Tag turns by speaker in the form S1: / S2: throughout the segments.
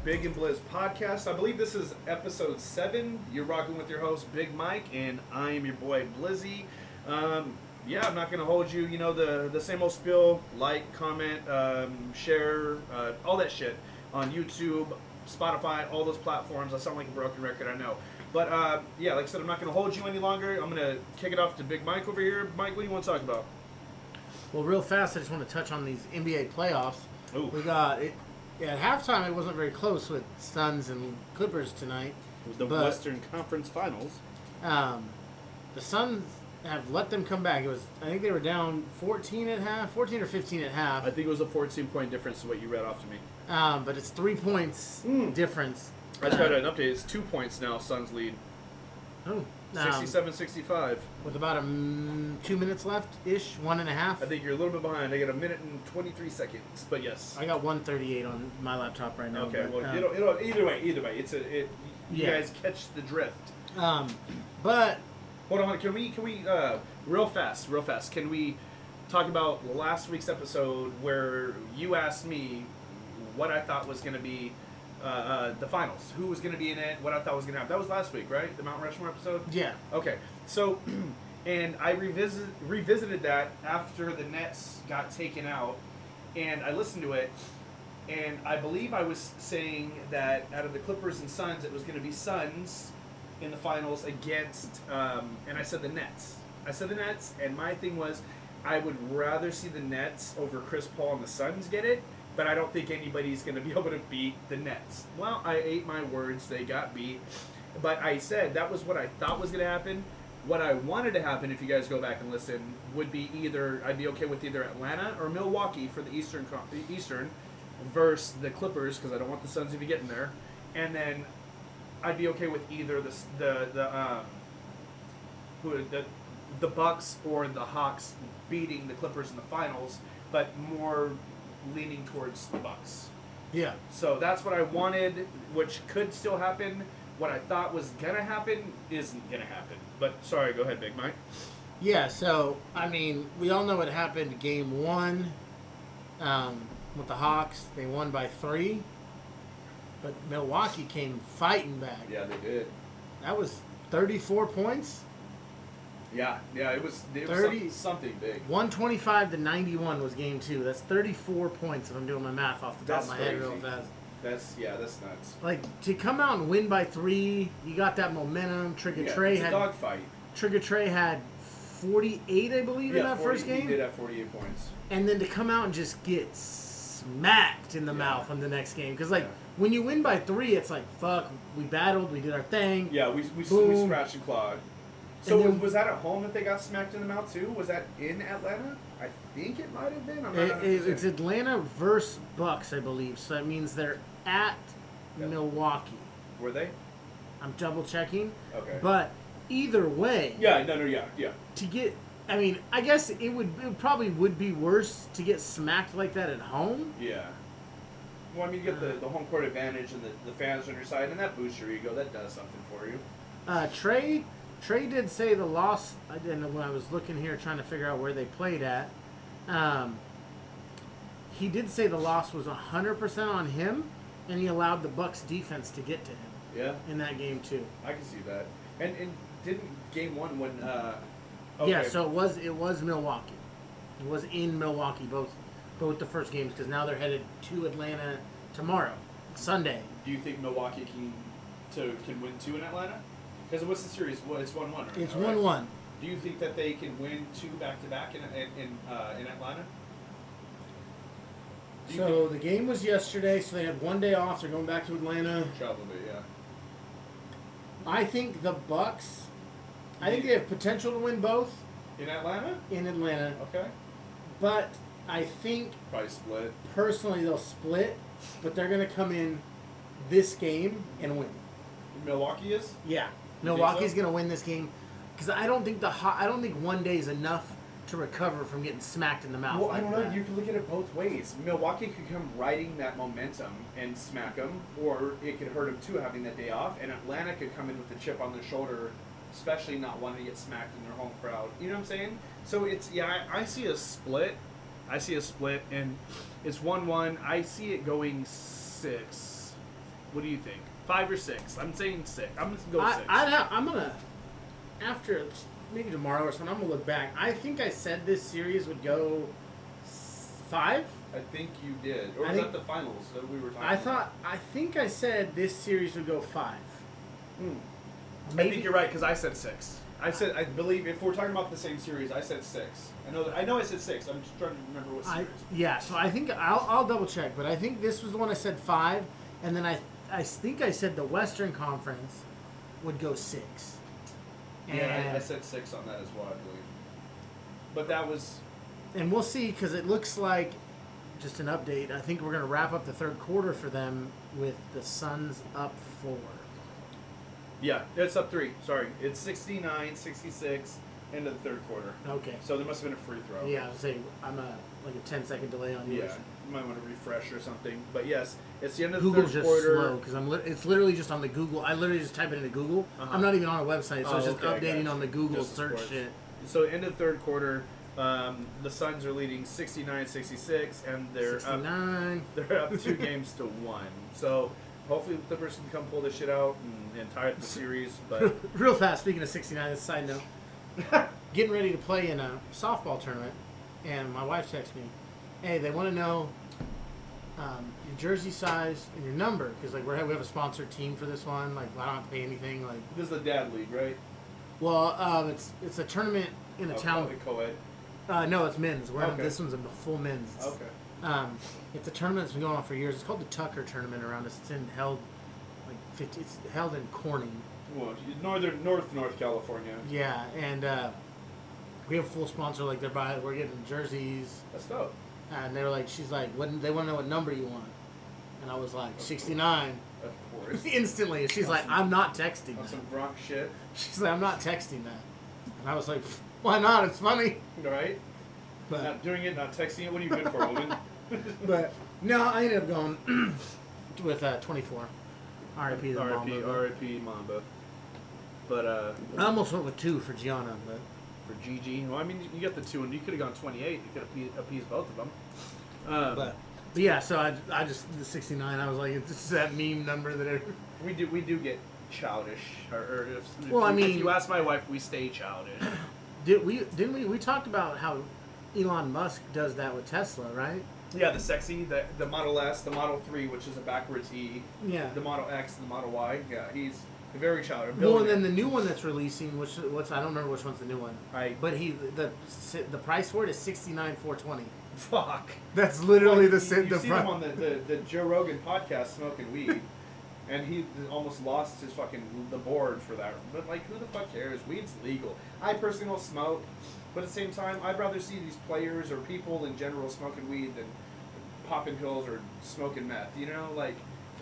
S1: Big and Blizz podcast. I believe this is episode 7. You're rocking with your host, Big Mike, and I am your boy, Blizzy. Yeah, I'm not going to hold you, the same old spiel. Like, comment, share, all that shit on YouTube, Spotify, all those platforms. I sound like a broken record, I know. But, yeah, like I said, I'm not going to hold you any longer. I'm going to kick it off to Big Mike over here. Mike, what do you want to talk about?
S2: Well, real fast, I just want to touch on these NBA playoffs.
S1: Ooh.
S2: We got it. At halftime, it wasn't very close with Suns and Clippers tonight.
S1: It was the Western Conference Finals.
S2: The Suns have let them come back. I think they were down 14 or 15 at half.
S1: I think it was a 14-point difference to what you read off to me.
S2: But it's 3 points difference.
S1: I just got an update. It's 2 points now, Suns lead.
S2: Oh.
S1: 67-65.
S2: With about 2 minutes left-ish, 1.5.
S1: I think you're a little bit behind. I got a minute and 23 seconds, but yes.
S2: I got 1:38 on my laptop right now.
S1: Okay,
S2: but,
S1: well, it'll either way. You guys catch the drift.
S2: But
S1: hold on, can we real fast? Can we talk about last week's episode where you asked me what I thought was going to be the finals, who was going to be in it, what I thought was going to happen? That was last week, right? The Mount Rushmore episode?
S2: Yeah.
S1: Okay. So, and I revisited that after the Nets got taken out, and I listened to it, and I believe I was saying that out of the Clippers and Suns, it was going to be Suns in the finals against, and I said the Nets. And my thing was, I would rather see the Nets over Chris Paul and the Suns get it, but I don't think anybody's going to be able to beat the Nets. Well, I ate my words. They got beat. But I said that was what I thought was going to happen. What I wanted to happen, if you guys go back and listen, would be I'd be okay with either Atlanta or Milwaukee for the Eastern versus the Clippers, because I don't want the Suns to be getting there. And then I'd be okay with either the Bucks or the Hawks beating the Clippers in the finals, but more leaning towards the Bucks.
S2: Yeah.
S1: So that's what I wanted, which could still happen. What I thought was gonna happen isn't gonna happen. But sorry, go ahead, Big Mike.
S2: Yeah. So we all know what happened. Game 1 with the Hawks, they won by 3, but Milwaukee came fighting back.
S1: Yeah, they did.
S2: That was 34 points.
S1: Yeah, it was
S2: 30,
S1: something big.
S2: 125-91 was game 2. That's 34 points if I'm doing my math off the top of my head real fast.
S1: That's nuts.
S2: Like, to come out and win by 3, you got that momentum. Trey
S1: had a dogfight.
S2: Trey had 48, I believe, in that first game.
S1: He did have 48 points.
S2: And then to come out and just get smacked in the mouth on the next game. Because, when you win by 3, it's like, fuck, we battled, we did our thing.
S1: Yeah, we scratched and clawed. So was that at home that they got smacked in the mouth too? Was that in Atlanta? I think it might have been.
S2: It's Atlanta versus Bucks, I believe. So that means they're at Milwaukee.
S1: Were they?
S2: I'm double checking.
S1: Okay.
S2: But either way.
S1: Yeah.
S2: To get, I guess it probably would be worse to get smacked like that at home.
S1: Yeah. Well, you get the home court advantage and the fans on your side, and that boosts your ego. That does something for you.
S2: Trey did say the loss, and when I was looking here trying to figure out where they played at, he did say the loss was 100% on him, and he allowed the Bucks defense to get to him.
S1: Yeah.
S2: In that game too.
S1: I can see that. And didn't game 1 when
S2: okay. Yeah, so it was Milwaukee. It was in Milwaukee both the first games, because now they're headed to Atlanta tomorrow, Sunday.
S1: Do you think Milwaukee can win 2 in Atlanta? Because what's the series? Well, it's 1-1, right?
S2: It's 1-1.
S1: Do you think that they can win 2 back-to-back in Atlanta?
S2: So the game was yesterday, so they had 1 day off. They're going back to Atlanta.
S1: Probably, yeah.
S2: I think the Bucks, I think they have potential to win both.
S1: In Atlanta?
S2: In Atlanta.
S1: Okay.
S2: But I think
S1: probably split.
S2: Personally, they'll split, but they're going to come in this game and win.
S1: Milwaukee is?
S2: Yeah. Milwaukee's going to win this game because I don't think 1 day is enough to recover from getting smacked in the mouth.
S1: Well, I don't know. You can look at it both ways. Milwaukee could come riding that momentum and smack them, or it could hurt them too having that day off. And Atlanta could come in with a chip on their shoulder, especially not wanting to get smacked in their home crowd. You know what I'm saying? So I see a split. and it's 1-1. I see it going 6. What do you think? 5 or 6? I'm saying 6. I'm going to go 6.
S2: I'm gonna after maybe tomorrow or something. I'm gonna look back. I think I said this series would go 5.
S1: I think you did. Or
S2: I
S1: was
S2: think-
S1: that the finals that we were talking about?
S2: I think I said this series would go 5.
S1: I think you're right because I said 6. I believe if we're talking about the same series, I said 6. I know I said 6. I'm just trying to remember what series.
S2: Yeah, so I think I'll double check, but I think this was the one I said 5, and then I think I said the Western Conference would go 6.
S1: Yeah, I said 6 on that as well, I believe. But that was...
S2: And we'll see, because it looks like, just an update, I think we're going to wrap up the third quarter for them with the Suns up 4.
S1: Yeah, it's up 3. Sorry. It's 69, 66, end of the third quarter.
S2: Okay.
S1: So there must have been a free throw.
S2: Yeah, I was saying, I'm like a 10-second delay on yours.
S1: Yeah, you might want to refresh or something. But yes, it's the end of the
S2: Google's
S1: third
S2: just
S1: quarter.
S2: slow, because it's literally just on the Google. I literally just type it into Google. I'm not even on a website, so it's just updating on the Google
S1: Just
S2: search
S1: sports.
S2: shit.
S1: So end of third quarter, the Suns are leading 69-66, and they're
S2: 69.
S1: they're up 2 games to 1. So hopefully the Clippers can come pull this shit out and tie up the series. But
S2: Real fast, speaking of 69, as a side note, getting ready to play in a softball tournament, and my wife texts me, hey, they want to know your jersey size and your number, because like we have a sponsored team for this one. Like I don't have to pay anything. Like,
S1: this is the dad league, right?
S2: well, it's a tournament in a town.
S1: Co-ed.
S2: No, it's men's.
S1: Okay.
S2: This one's a full men's.
S1: Okay.
S2: It's a tournament that's been going on for years. It's called the Tucker Tournament around us. It's held in Corning.
S1: Well, North California.
S2: Yeah, and we have a full sponsor. Like we're getting jerseys,
S1: That's dope.
S2: and they were like, she's like, they want to know what number you want, and I was like, 69.
S1: Of course.
S2: Instantly, she's like, I'm not texting
S1: On
S2: that.
S1: some Gronk shit,
S2: She's like, I'm not texting that, and I was like, why not? It's funny.
S1: right?
S2: But
S1: Not doing it, not texting it. What are you good for, woman?
S2: but no, I ended up going with 24. R.I.P. the
S1: R.I.P.
S2: Mamba.
S1: R.I.P. Mamba. But
S2: I almost went with 2 for Gianna, but
S1: for GG, well, I mean, you got the 2, and you could have gone 28. You could have appeased both of them.
S2: but yeah. So I just the 69. I was like, this is that meme number that.
S1: We do get childish. Or
S2: Well,
S1: if you ask my wife, we stay childish.
S2: Didn't we talked about how Elon Musk does that with Tesla, right?
S1: Yeah, the sexy, the Model S, the Model 3, which is a backwards E,
S2: Yeah.
S1: the Model X, the Model Y. Yeah, he's very childish.
S2: Well, and then the new one that's releasing, what's I don't remember which one's the new one.
S1: Right.
S2: But the price for it is $69,420.
S1: Fuck.
S2: That's literally
S1: Well,
S2: the
S1: You've seen him on the Joe Rogan podcast smoking weed, and he almost lost his the board for that. But like, who the fuck cares? Weed's legal. I personally don't smoke, but at the same time, I'd rather see these players or people in general smoking weed than popping pills or smoking meth. You know, like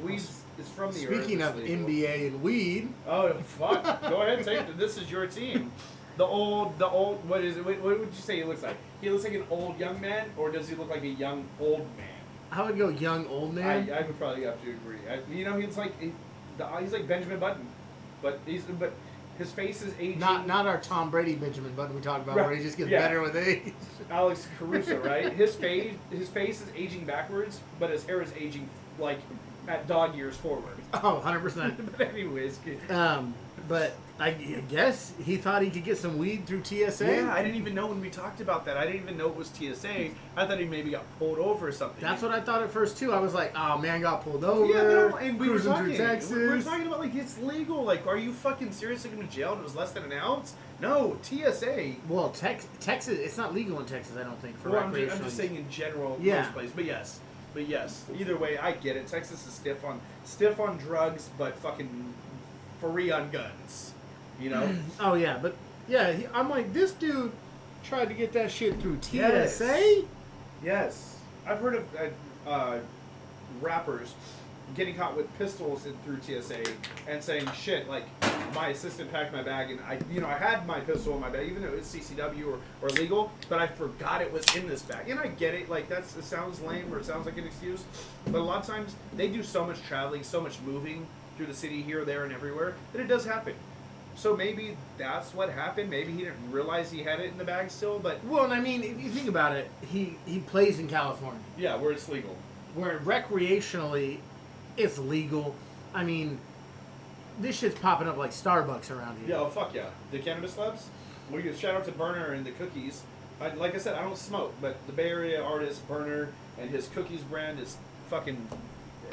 S1: weed is from the earth.
S2: Speaking
S1: It's
S2: of
S1: legal.
S2: NBA and weed,
S1: Oh fuck! Go ahead, take it. This is your team. The old. What is it? What would you say he looks like? He looks like an old young man, or does he look like a young old man?
S2: I would go young old man.
S1: I would probably have to agree. He's like he's like Benjamin Button, but his face is aging.
S2: Not our Tom Brady Benjamin Button we talked about,
S1: Right.
S2: where he just gets
S1: Yeah.
S2: better with age.
S1: Alex Caruso, right? His face is aging backwards, but his hair is aging like at dog years forward.
S2: Oh, 100%.
S1: But anyways,
S2: But I guess he thought he could get some weed through TSA.
S1: yeah, I didn't even know when we talked about that. I didn't even know it was TSA. I thought he maybe got pulled over or something.
S2: That's what I thought at first too. I was like, "Oh man, got pulled over."
S1: Yeah, no, and we were
S2: cruising
S1: talking.
S2: through Texas.
S1: We were talking about like it's legal. Like, are you fucking serious? Like, in jail and it was less than an ounce? No, TSA.
S2: Well, Texas, it's not legal in Texas, I don't think, for
S1: Well, I'm
S2: recreational.
S1: just saying in general,
S2: Yeah.
S1: most places. But yes. Either way, I get it. Texas is stiff on drugs, but fucking free on guns. You know.
S2: Oh yeah, but yeah, I'm like, this dude tried to get that shit through
S1: Yes.
S2: TSA.
S1: Yes, I've heard of rappers getting caught with pistols through TSA and saying shit like my assistant packed my bag and I had my pistol in my bag even though it was CCW or legal, but I forgot it was in this bag. And I get it, like it sounds lame or it sounds like an excuse, but a lot of times they do so much traveling, so much moving through the city here, there, and everywhere that it does happen. So maybe that's what happened. Maybe he didn't realize he had it in the bag still, but
S2: Well, and I mean, if you think about it, he plays in California,
S1: yeah, where it's legal.
S2: where recreationally it's legal. I mean, this shit's popping up like Starbucks around here.
S1: Yeah, oh, fuck yeah. The cannabis labs? We give shout out to Burner and the cookies. Like I said, I don't smoke, but the Bay Area artist Burner and his cookies brand is fucking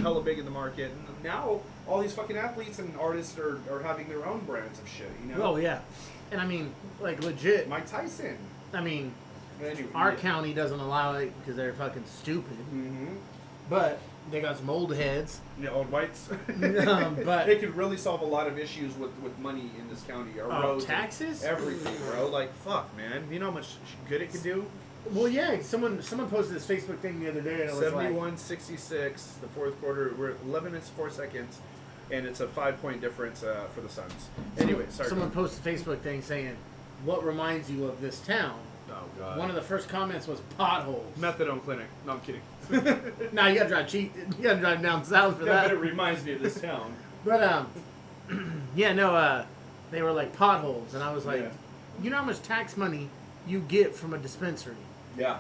S1: hella big in the market. And now all these fucking athletes and artists are having their own brands of shit, you know?
S2: Oh, yeah. And I mean, like, legit.
S1: Mike Tyson.
S2: I mean,
S1: Anyway,
S2: our county doesn't allow it because they're fucking stupid.
S1: Mm-hmm.
S2: But they got some old heads.
S1: Yeah, old whites.
S2: But
S1: they could really solve a lot of issues with money in this county. Our roads,
S2: taxes,
S1: everything, bro. Like, fuck, man. You know how much good it could do?
S2: Well, yeah. Someone posted this Facebook thing the other day, and it was
S1: 71-66, the fourth quarter. We're at 11 minutes 4 seconds, and it's a 5-point difference for the Suns. Anyway, sorry.
S2: Someone posted a Facebook thing saying, "What reminds you of this town?"
S1: Oh God.
S2: One of the first comments was potholes.
S1: Methadone clinic. No, I'm kidding.
S2: Now you gotta drive cheap. You gotta drive down south for that.
S1: But it reminds me of this town.
S2: But yeah, no. They were like potholes, and I was like,
S1: Yeah.
S2: you know how much tax money you get from a dispensary?
S1: Yeah.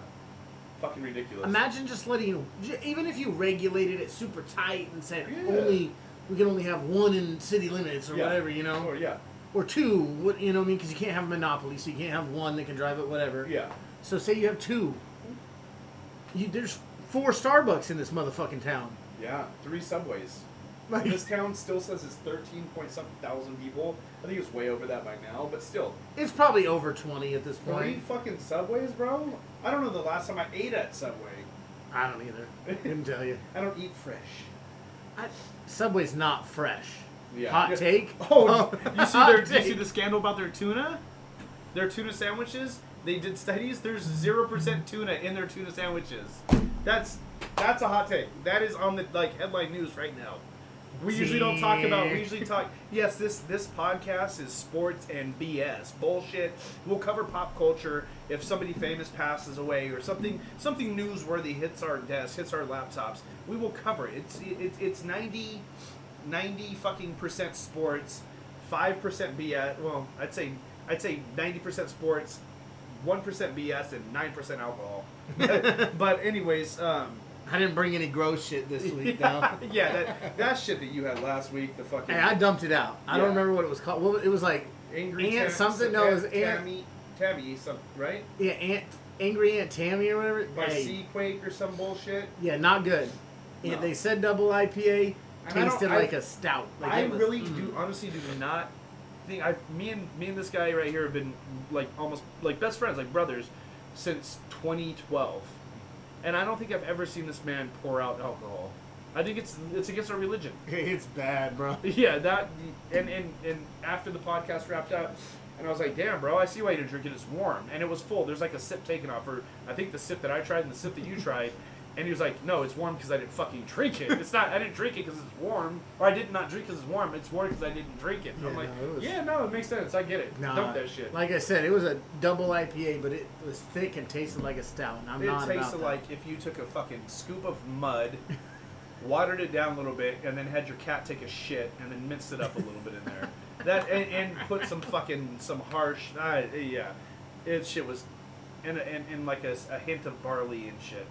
S1: Fucking ridiculous.
S2: Imagine just letting, even if you regulated it super tight and said
S1: Yeah.
S2: we can only have one in city limits or
S1: Yeah.
S2: whatever, you know,
S1: Or yeah.
S2: or two, what you know what I mean? Because you can't have a monopoly, so you can't have one that can drive it, whatever.
S1: Yeah.
S2: So say you have two. There's 4 Starbucks in this motherfucking town.
S1: Yeah. 3 subways.
S2: Like,
S1: This town still says it's 13 point something thousand people. I think it's way over that by now, but still.
S2: it's probably over 20 at this
S1: 3
S2: point.
S1: fucking subways, bro? I don't know the last time I ate at Subway.
S2: I don't either. Couldn't tell you.
S1: I don't eat fresh.
S2: Subway's not fresh.
S1: Yeah.
S2: Hot
S1: Yeah.
S2: take.
S1: Oh, you see
S2: Hot
S1: you
S2: take.
S1: see the scandal about their tuna? Their tuna sandwiches? They did studies. There's 0% tuna in their tuna sandwiches. That's a hot take. That is on the headline news right now. We usually don't talk about. We usually talk. Yes, this podcast is sports and BS bullshit. We'll cover pop culture if somebody famous passes away or something newsworthy hits our desk, hits our laptops. We will cover it. It's 90 fucking percent sports, 5% BS. Well, I'd say 90% sports, 1% BS, and 9% alcohol. But anyways.
S2: I didn't bring any gross shit this week, though.
S1: Yeah, that shit that you had last week, the fucking...
S2: Hey, I dumped it out. I don't remember what it was called. Well, it was like Aunt something. No, it was Aunt...
S1: Tammy, something, right?
S2: Yeah, Angry Aunt Tammy or whatever.
S1: By Seaquake or some bullshit.
S2: Yeah, not good.
S1: No.
S2: They said double IPA, tasted like a stout. Like
S1: I really honestly do not think... Me and this guy right here have been almost best friends, like brothers, since 2012. And I don't think I've ever seen this man pour out alcohol. I think it's against our religion.
S2: It's bad, bro.
S1: Yeah, that and after the podcast wrapped up, and I was like, damn, bro, I see why you didn't drink it. It's warm, and it was full. There's like a sip taken off, or I think the sip that I tried and the sip that you tried. And he was like, no, it's warm because I didn't fucking drink it. It's not. I didn't drink it because it's warm, or I did not drink because it's warm. It's warm because I didn't drink it. And
S2: Yeah,
S1: I'm like,
S2: no,
S1: it makes sense. I get it.
S2: Nah,
S1: Dump that shit.
S2: Like I said, it was a double IPA, but it was thick and tasted like a stout. And I'm not about that.
S1: It tasted like if you took a fucking scoop of mud, watered it down a little bit, and then had your cat take a shit, and then minced it up a little bit in there. That and put some harsh. Yeah, it shit was. And like a hint of barley and shit.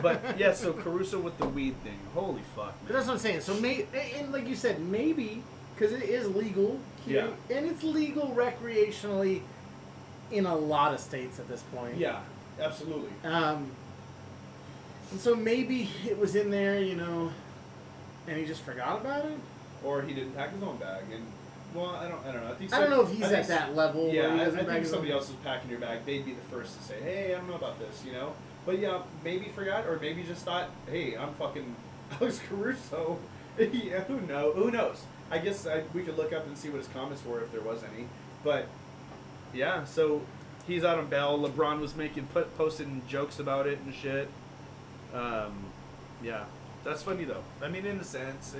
S1: But yeah, so Caruso with the weed thing. Holy fuck, man.
S2: But that's what I'm saying. So and like you said, maybe because it is legal here, and it's legal recreationally in a lot of states at this point.
S1: Yeah, absolutely.
S2: And so maybe it was in there, and he just forgot about it,
S1: or he didn't pack his own bag and. Well, I don't know.
S2: I don't know if he's at that level.
S1: Yeah, I think if somebody else is packing your bag, they'd be the first to say, hey, I don't know about this, But yeah, maybe forgot, or maybe just thought, hey, I'm fucking Alex Caruso. Yeah, who knows? I guess we could look up and see what his comments were if there was any. But yeah, so he's out on bail. LeBron was posting jokes about it and shit. Yeah, that's funny though. I mean, in a sense.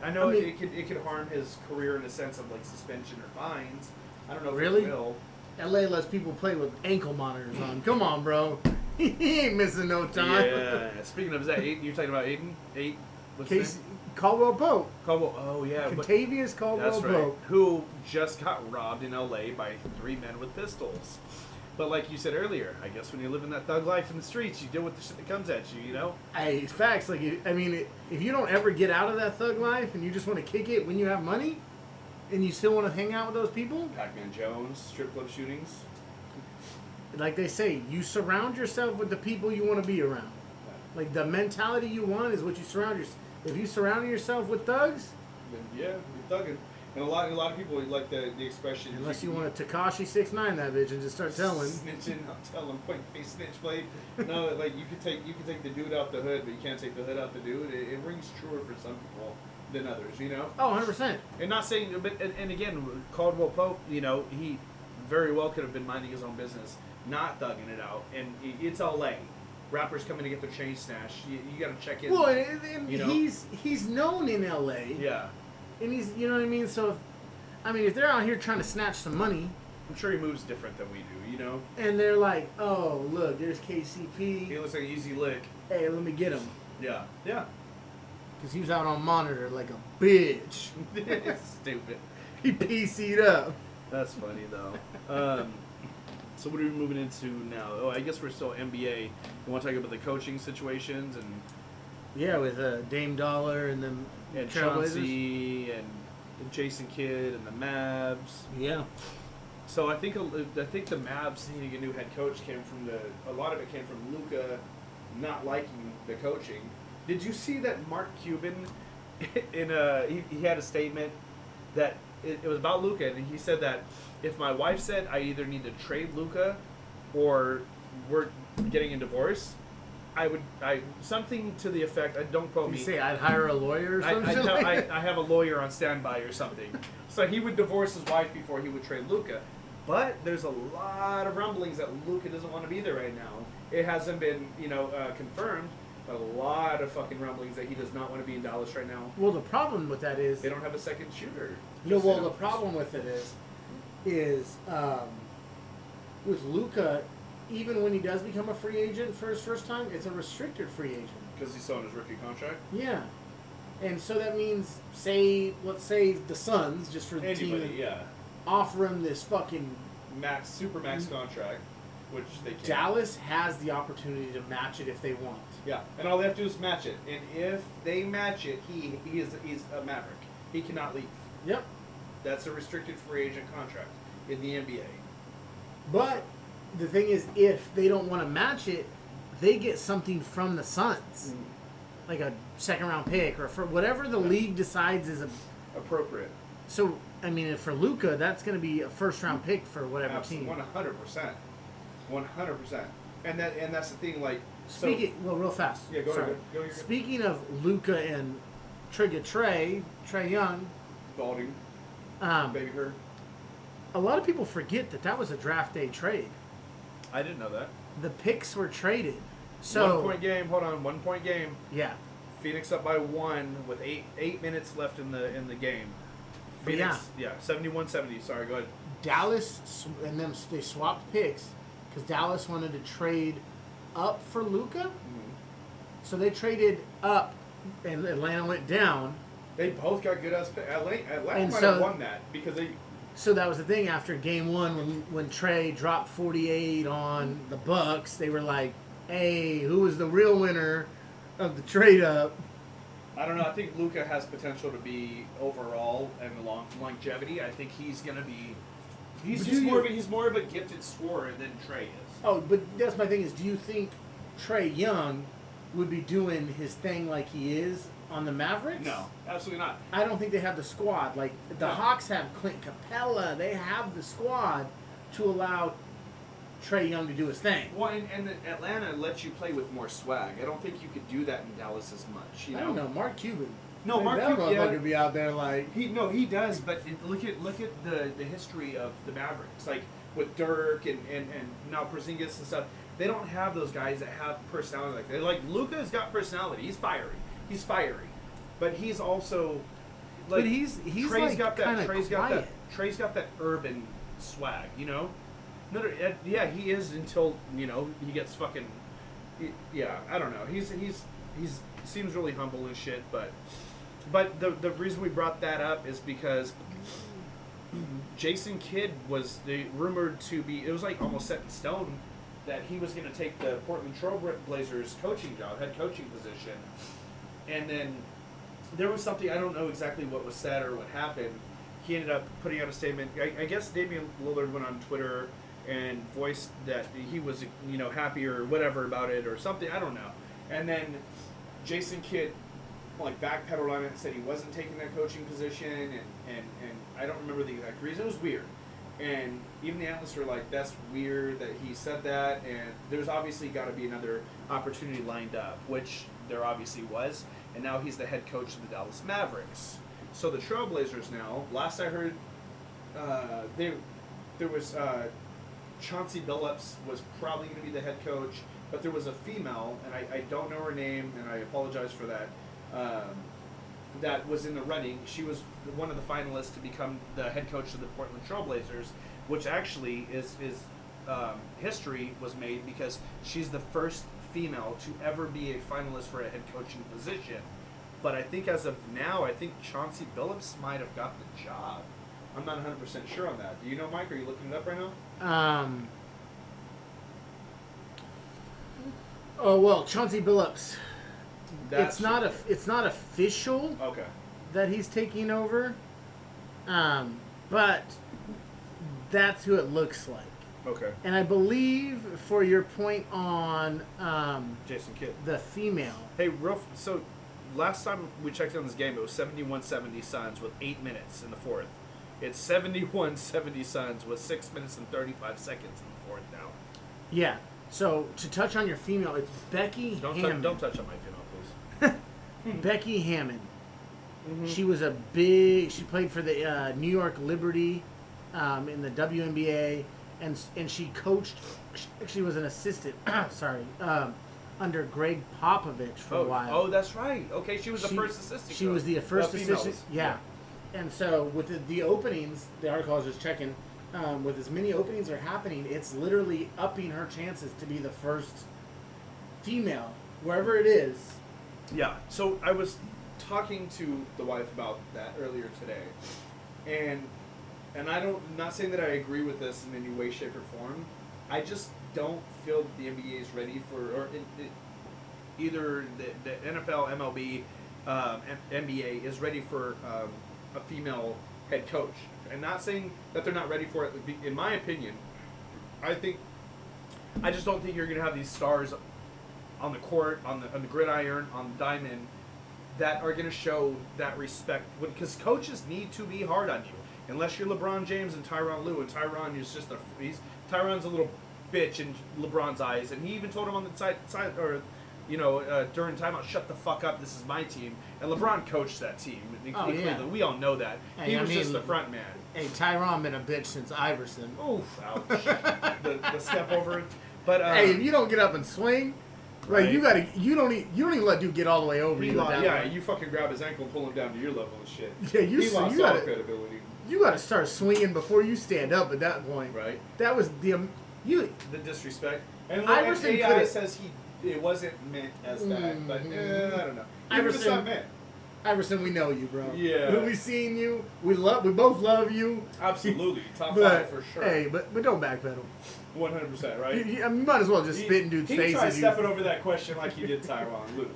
S1: I know it could harm his career in the sense of suspension or fines. I don't know if
S2: really?
S1: It will.
S2: LA lets people play with ankle monitors on. Come on, bro. He ain't missing no time.
S1: Yeah. Speaking of, is that Aiden? You're talking about Aiden? What's his name?
S2: Caldwell Pope.
S1: Oh yeah.
S2: Contavious Caldwell
S1: Pope.
S2: Right.
S1: Who just got robbed in LA by 3 men with pistols. But like you said earlier, I guess when you live in that thug life in the streets, you deal with the shit that comes at you, you know?
S2: Hey, facts. Like, if you don't ever get out of that thug life and you just want to kick it when you have money, and you still want to hang out with those people,
S1: Pac-Man Jones, strip club shootings.
S2: like they say, you surround yourself with the people you want to be around. Like, the mentality you want is what you surround yourself. If you surround yourself with thugs,
S1: Then, yeah, you're thugging. And a lot of people like the expression.
S2: unless you want to Tekashi 6ix9ine that bitch and just start telling.
S1: Snitching, I'll tell him, point face snitch blade. No, like you could take the dude out the hood, but you can't take the hood out the dude. It rings truer for some people than others, you know.
S2: Oh, 100%.
S1: And not saying, but and again, Caldwell Pope, you know, he very well could have been minding his own business, not thugging it out. And it's LA. Rappers coming to get their chain snatched. You got to check in.
S2: Well, and
S1: you know?
S2: he's known in LA.
S1: Yeah.
S2: And he's, you know what I mean? So, if they're out here trying to snatch some money,
S1: I'm sure he moves different than we do, you know?
S2: and they're like, oh, look, there's KCP.
S1: He looks like an easy lick.
S2: Hey, let me get him.
S1: Yeah. Yeah.
S2: Because he was out on monitor like a bitch.
S1: Stupid.
S2: He PC'd up.
S1: That's funny, though. So what are we moving into now? Oh, I guess we're still NBA. You want to talk about the coaching situations and
S2: Yeah, with Dame Dollar and them Trailblazers.
S1: Chauncey and Jason Kidd and the Mavs.
S2: Yeah.
S1: So I think the Mavs needing a new head coach came from a lot of it came from Luka not liking the coaching. Did you see that Mark Cuban he had a statement that it was about Luka, and he said that if my wife said I either need to trade Luka or we're getting a divorce, I something to the effect. Don't quote
S2: You
S1: me.
S2: say I'd hire a lawyer or something?
S1: I have a lawyer on standby or something. So he would divorce his wife before he would trade Luka. But there's a lot of rumblings that Luka doesn't want to be there right now. It hasn't been, confirmed. But a lot of fucking rumblings that he does not want to be in Dallas right now.
S2: Well, the problem with that is...
S1: They don't have a second shooter.
S2: No, well, the problem with it is with Luka, even when he does become a free agent for his first time, it's a restricted free agent.
S1: Because he's still on his rookie contract?
S2: Yeah. And so that means, let's say the Suns, just for the team, offer him this fucking...
S1: super max contract, which they can.
S2: Dallas has the opportunity to match it if they want.
S1: Yeah, and all they have to do is match it. And if they match it, he's a Maverick. He cannot leave.
S2: Yep.
S1: That's a restricted free agent contract in the NBA.
S2: But the thing is, if they don't want to match it, they get something from the Suns. Like a second-round pick or for whatever the league decides is
S1: appropriate.
S2: So, for Luka, that's going to be a first-round pick for whatever team.
S1: 100%. 100%. And that's the thing, like...
S2: real fast.
S1: Yeah, go ahead. Go.
S2: Speaking of Luka and Trey Young...
S1: Balding. Baby her.
S2: A lot of people forget that was a draft day trade.
S1: I didn't know that.
S2: The picks were traded. So
S1: 1 point game. Hold on, 1 point game.
S2: Yeah.
S1: Phoenix up by 1 with 8 minutes left in the game. Phoenix, 71-70. Sorry, go ahead.
S2: Dallas and them they swapped picks because Dallas wanted to trade up for Luka.
S1: Mm-hmm.
S2: So they traded up, and Atlanta went down.
S1: They both got good ass picks. Atlanta might have won that because they.
S2: So that was the thing after game 1 when Trey dropped 48 on the Bucks. They were like, "Hey, who was the real winner of the trade up?"
S1: I don't know. I think Luka has potential to be overall and longevity. I think he's gonna be. He's more of a gifted scorer than Trey is.
S2: Oh, but that's my thing is, do you think Trey Young would be doing his thing like he is on the Mavericks?
S1: No, absolutely not.
S2: I don't think they have the squad. Like, the Hawks have Clint Capella. They have the squad to allow Trey Young to do his thing.
S1: Well, and Atlanta lets you play with more swag. I don't think you could do that in Dallas as much.
S2: I don't know. Mark Cuban.
S1: No, Mark Cuban
S2: could be out there like...
S1: He does, but look at the history of the Mavericks. Like, with Dirk and now Porzingis and stuff. They don't have those guys that have personality like that. Like, Luka's got personality. He's fiery. But he's also... Like,
S2: but he's
S1: Trey's
S2: like
S1: got that.
S2: quiet.
S1: Trey's got that urban swag, you know? Yeah, he is until, he gets fucking... Yeah, I don't know. He's seems really humble and shit, but the reason we brought that up is because Jason Kidd was rumored to be. It was like almost set in stone that he was going to take the Portland Trailblazers coaching job, head coaching position, and then there was something, I don't know exactly what was said or what happened. He ended up putting out a statement. I guess Damian Lillard went on Twitter and voiced that he was, happy or whatever about it or something. I don't know. And then Jason Kidd backpedaled on it and said he wasn't taking that coaching position, and I don't remember the exact reason. It was weird. And even the analysts were like, that's weird that he said that, and there's obviously got to be another opportunity lined up, which there obviously was, and now he's the head coach of the Dallas Mavericks. So the Trailblazers now, last I heard, there was Chauncey Billups was probably going to be the head coach, but there was a female, and I don't know her name, and I apologize for that, that was in the running. She was one of the finalists to become the head coach of the Portland Trailblazers, which actually is history was made because she's the first female to ever be a finalist for a head coaching position. But I think as of now, I think Chauncey Billups might have got the job. I'm not 100% sure on that. Do you know, Mike? Are you looking it up right now?
S2: Oh well, Chauncey Billups.
S1: It's
S2: not official.
S1: Okay.
S2: That he's taking over. But that's who it looks like.
S1: Okay.
S2: And I believe, for your point on
S1: Jason Kidd,
S2: the female.
S1: Hey, so last time we checked on this game, it was 71-70 Suns with 8 minutes in the fourth. It's 71-70 Suns with 6 minutes and 35 seconds in the fourth now.
S2: Yeah. So to touch on your female, it's Becky Hammond.
S1: Don't touch on my female, please.
S2: Becky Hammond.
S1: Mm-hmm.
S2: She was she played for the New York Liberty in the WNBA, and she coached. She was an assistant. Under Greg Popovich for a while.
S1: Oh, that's right. Okay, she was the first assistant.
S2: She was the first assistant.
S1: Females.
S2: Yeah. And so with the openings, the article I was just checking, with as many openings are happening, it's literally upping her chances to be the first female, wherever it is.
S1: Yeah. So I was talking to the wife about that earlier today, and I'm not saying that I agree with this in any way, shape, or form. I just don't feel that the NBA is ready for, either the NFL, MLB, and NBA is ready for a female head coach. And not saying that they're not ready for it. In my opinion, I just don't think you're going to have these stars on the court, on the gridiron, on the diamond, that are going to show that respect. Because coaches need to be hard on you. Unless you're LeBron James and Tyronn Lue, and Tyronn is just Tyron's a little bitch in LeBron's eyes, and he even told him on the side during timeout, shut the fuck up, this is my team. And LeBron coached that team in Cleveland. We all know that. He was just the front man.
S2: Hey, Tyronn been a bitch since Iverson.
S1: Oof, ouch. the step over. But
S2: hey, if you don't get up and swing, right? You don't even let dude get all the way over you.
S1: You fucking grab his ankle and pull him down to your level and shit.
S2: Yeah,
S1: he lost all credibility.
S2: You got to start swinging before you stand up at that point.
S1: Right.
S2: That was the disrespect.
S1: And Iverson AI says it wasn't meant as that, but I don't know. It's not meant.
S2: Iverson, we know you, bro.
S1: Yeah.
S2: We've seen you. We both love you.
S1: Absolutely. Top 5 for sure.
S2: Hey, but don't backpedal.
S1: 100%, right?
S2: You might as well just spit in dude's face.
S1: He tried stepping over that question like he did Tyronn Lue.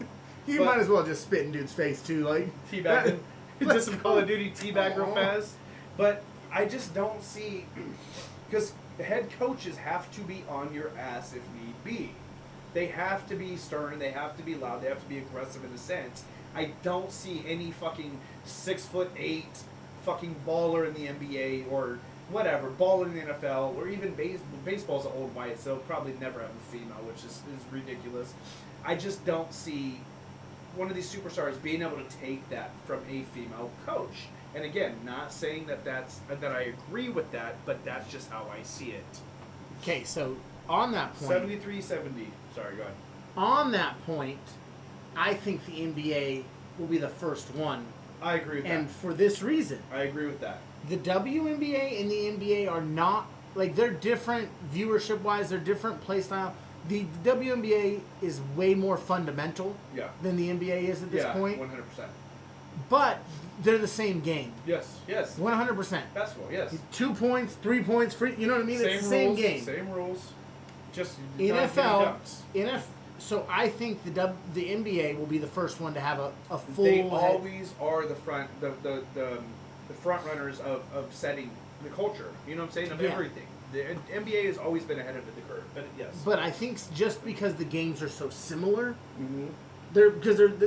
S2: You might as well just spit in dude's face, too. Like
S1: teabagging. Just some Call of Duty teabag real fast. But I just don't see... Because the head coaches have to be on your ass if need be. They have to be stern. They have to be loud. They have to be aggressive in a sense. I don't see any fucking 6'8" fucking baller in the NBA or whatever, baller in the NFL, or even baseball's an old white, so probably never have a female, which is ridiculous. I just don't see one of these superstars being able to take that from a female coach. And again, not saying that I agree with that, but that's just how I see it.
S2: Okay, so on that point...
S1: 73-70. Sorry, go ahead.
S2: On that point, I think the NBA will be the first one.
S1: I agree with that.
S2: And for this reason.
S1: I agree with that.
S2: The WNBA and the NBA are not... they're different viewership-wise. They're different play style. The WNBA is way more fundamental than the NBA is at this point.
S1: 100%.
S2: but they're the same game.
S1: Yes.
S2: 100%.
S1: Basketball. Yes.
S2: 2 points, 3 points, free. You know what I mean? It's the same
S1: rules,
S2: game.
S1: Same rules. Just
S2: NFL. So I think the NBA will be the first one to have a full.
S1: They always are the front runners of setting the culture. You know what I'm saying? Of everything. The NBA has always been ahead of the curve. But yes.
S2: But I think just because the games are so similar,
S1: mm-hmm.
S2: they're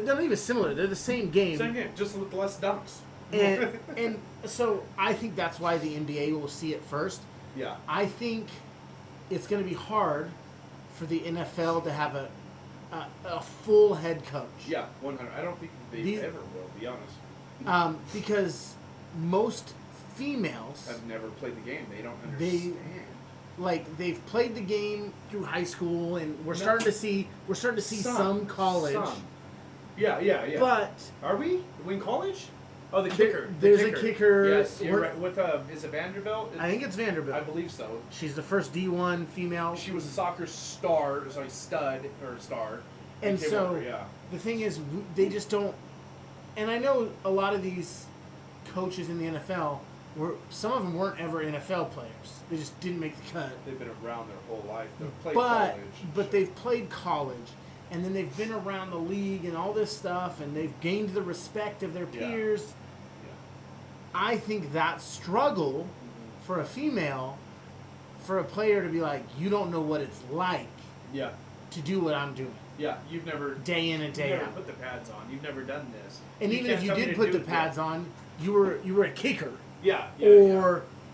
S2: not even similar. They're the same game.
S1: Same game, just with less dunks.
S2: And so I think that's why the NBA will see it first.
S1: Yeah.
S2: I think it's going to be hard for the NFL to have a full head coach.
S1: Yeah, 100. I don't think they ever will, to be honest.
S2: Because most females
S1: have never played the game. They don't understand.
S2: They've played the game through high school, and we're starting to see some college.
S1: Some. Yeah.
S2: But
S1: are we in college? Oh, the kicker.
S2: There's a kicker.
S1: Yes, you're right. With is it Vanderbilt?
S2: I think it's Vanderbilt.
S1: I believe so.
S2: She's the first D1 female.
S1: She was a soccer star.
S2: And so the thing is, they just don't. And I know a lot of these coaches in the NFL some of them weren't ever NFL players. They just didn't make the cut.
S1: They've been around their whole life. They've played college.
S2: But they've played college. And then they've been around the league and all this stuff, and they've gained the respect of their peers.
S1: Yeah.
S2: I think that struggle for a female, for a player to be like, you don't know what it's like to do what I'm doing.
S1: Yeah, you've never...
S2: Day in and day out.
S1: You've never put the pads on. You've never done this.
S2: And even if you did put the pads on, you were a kicker.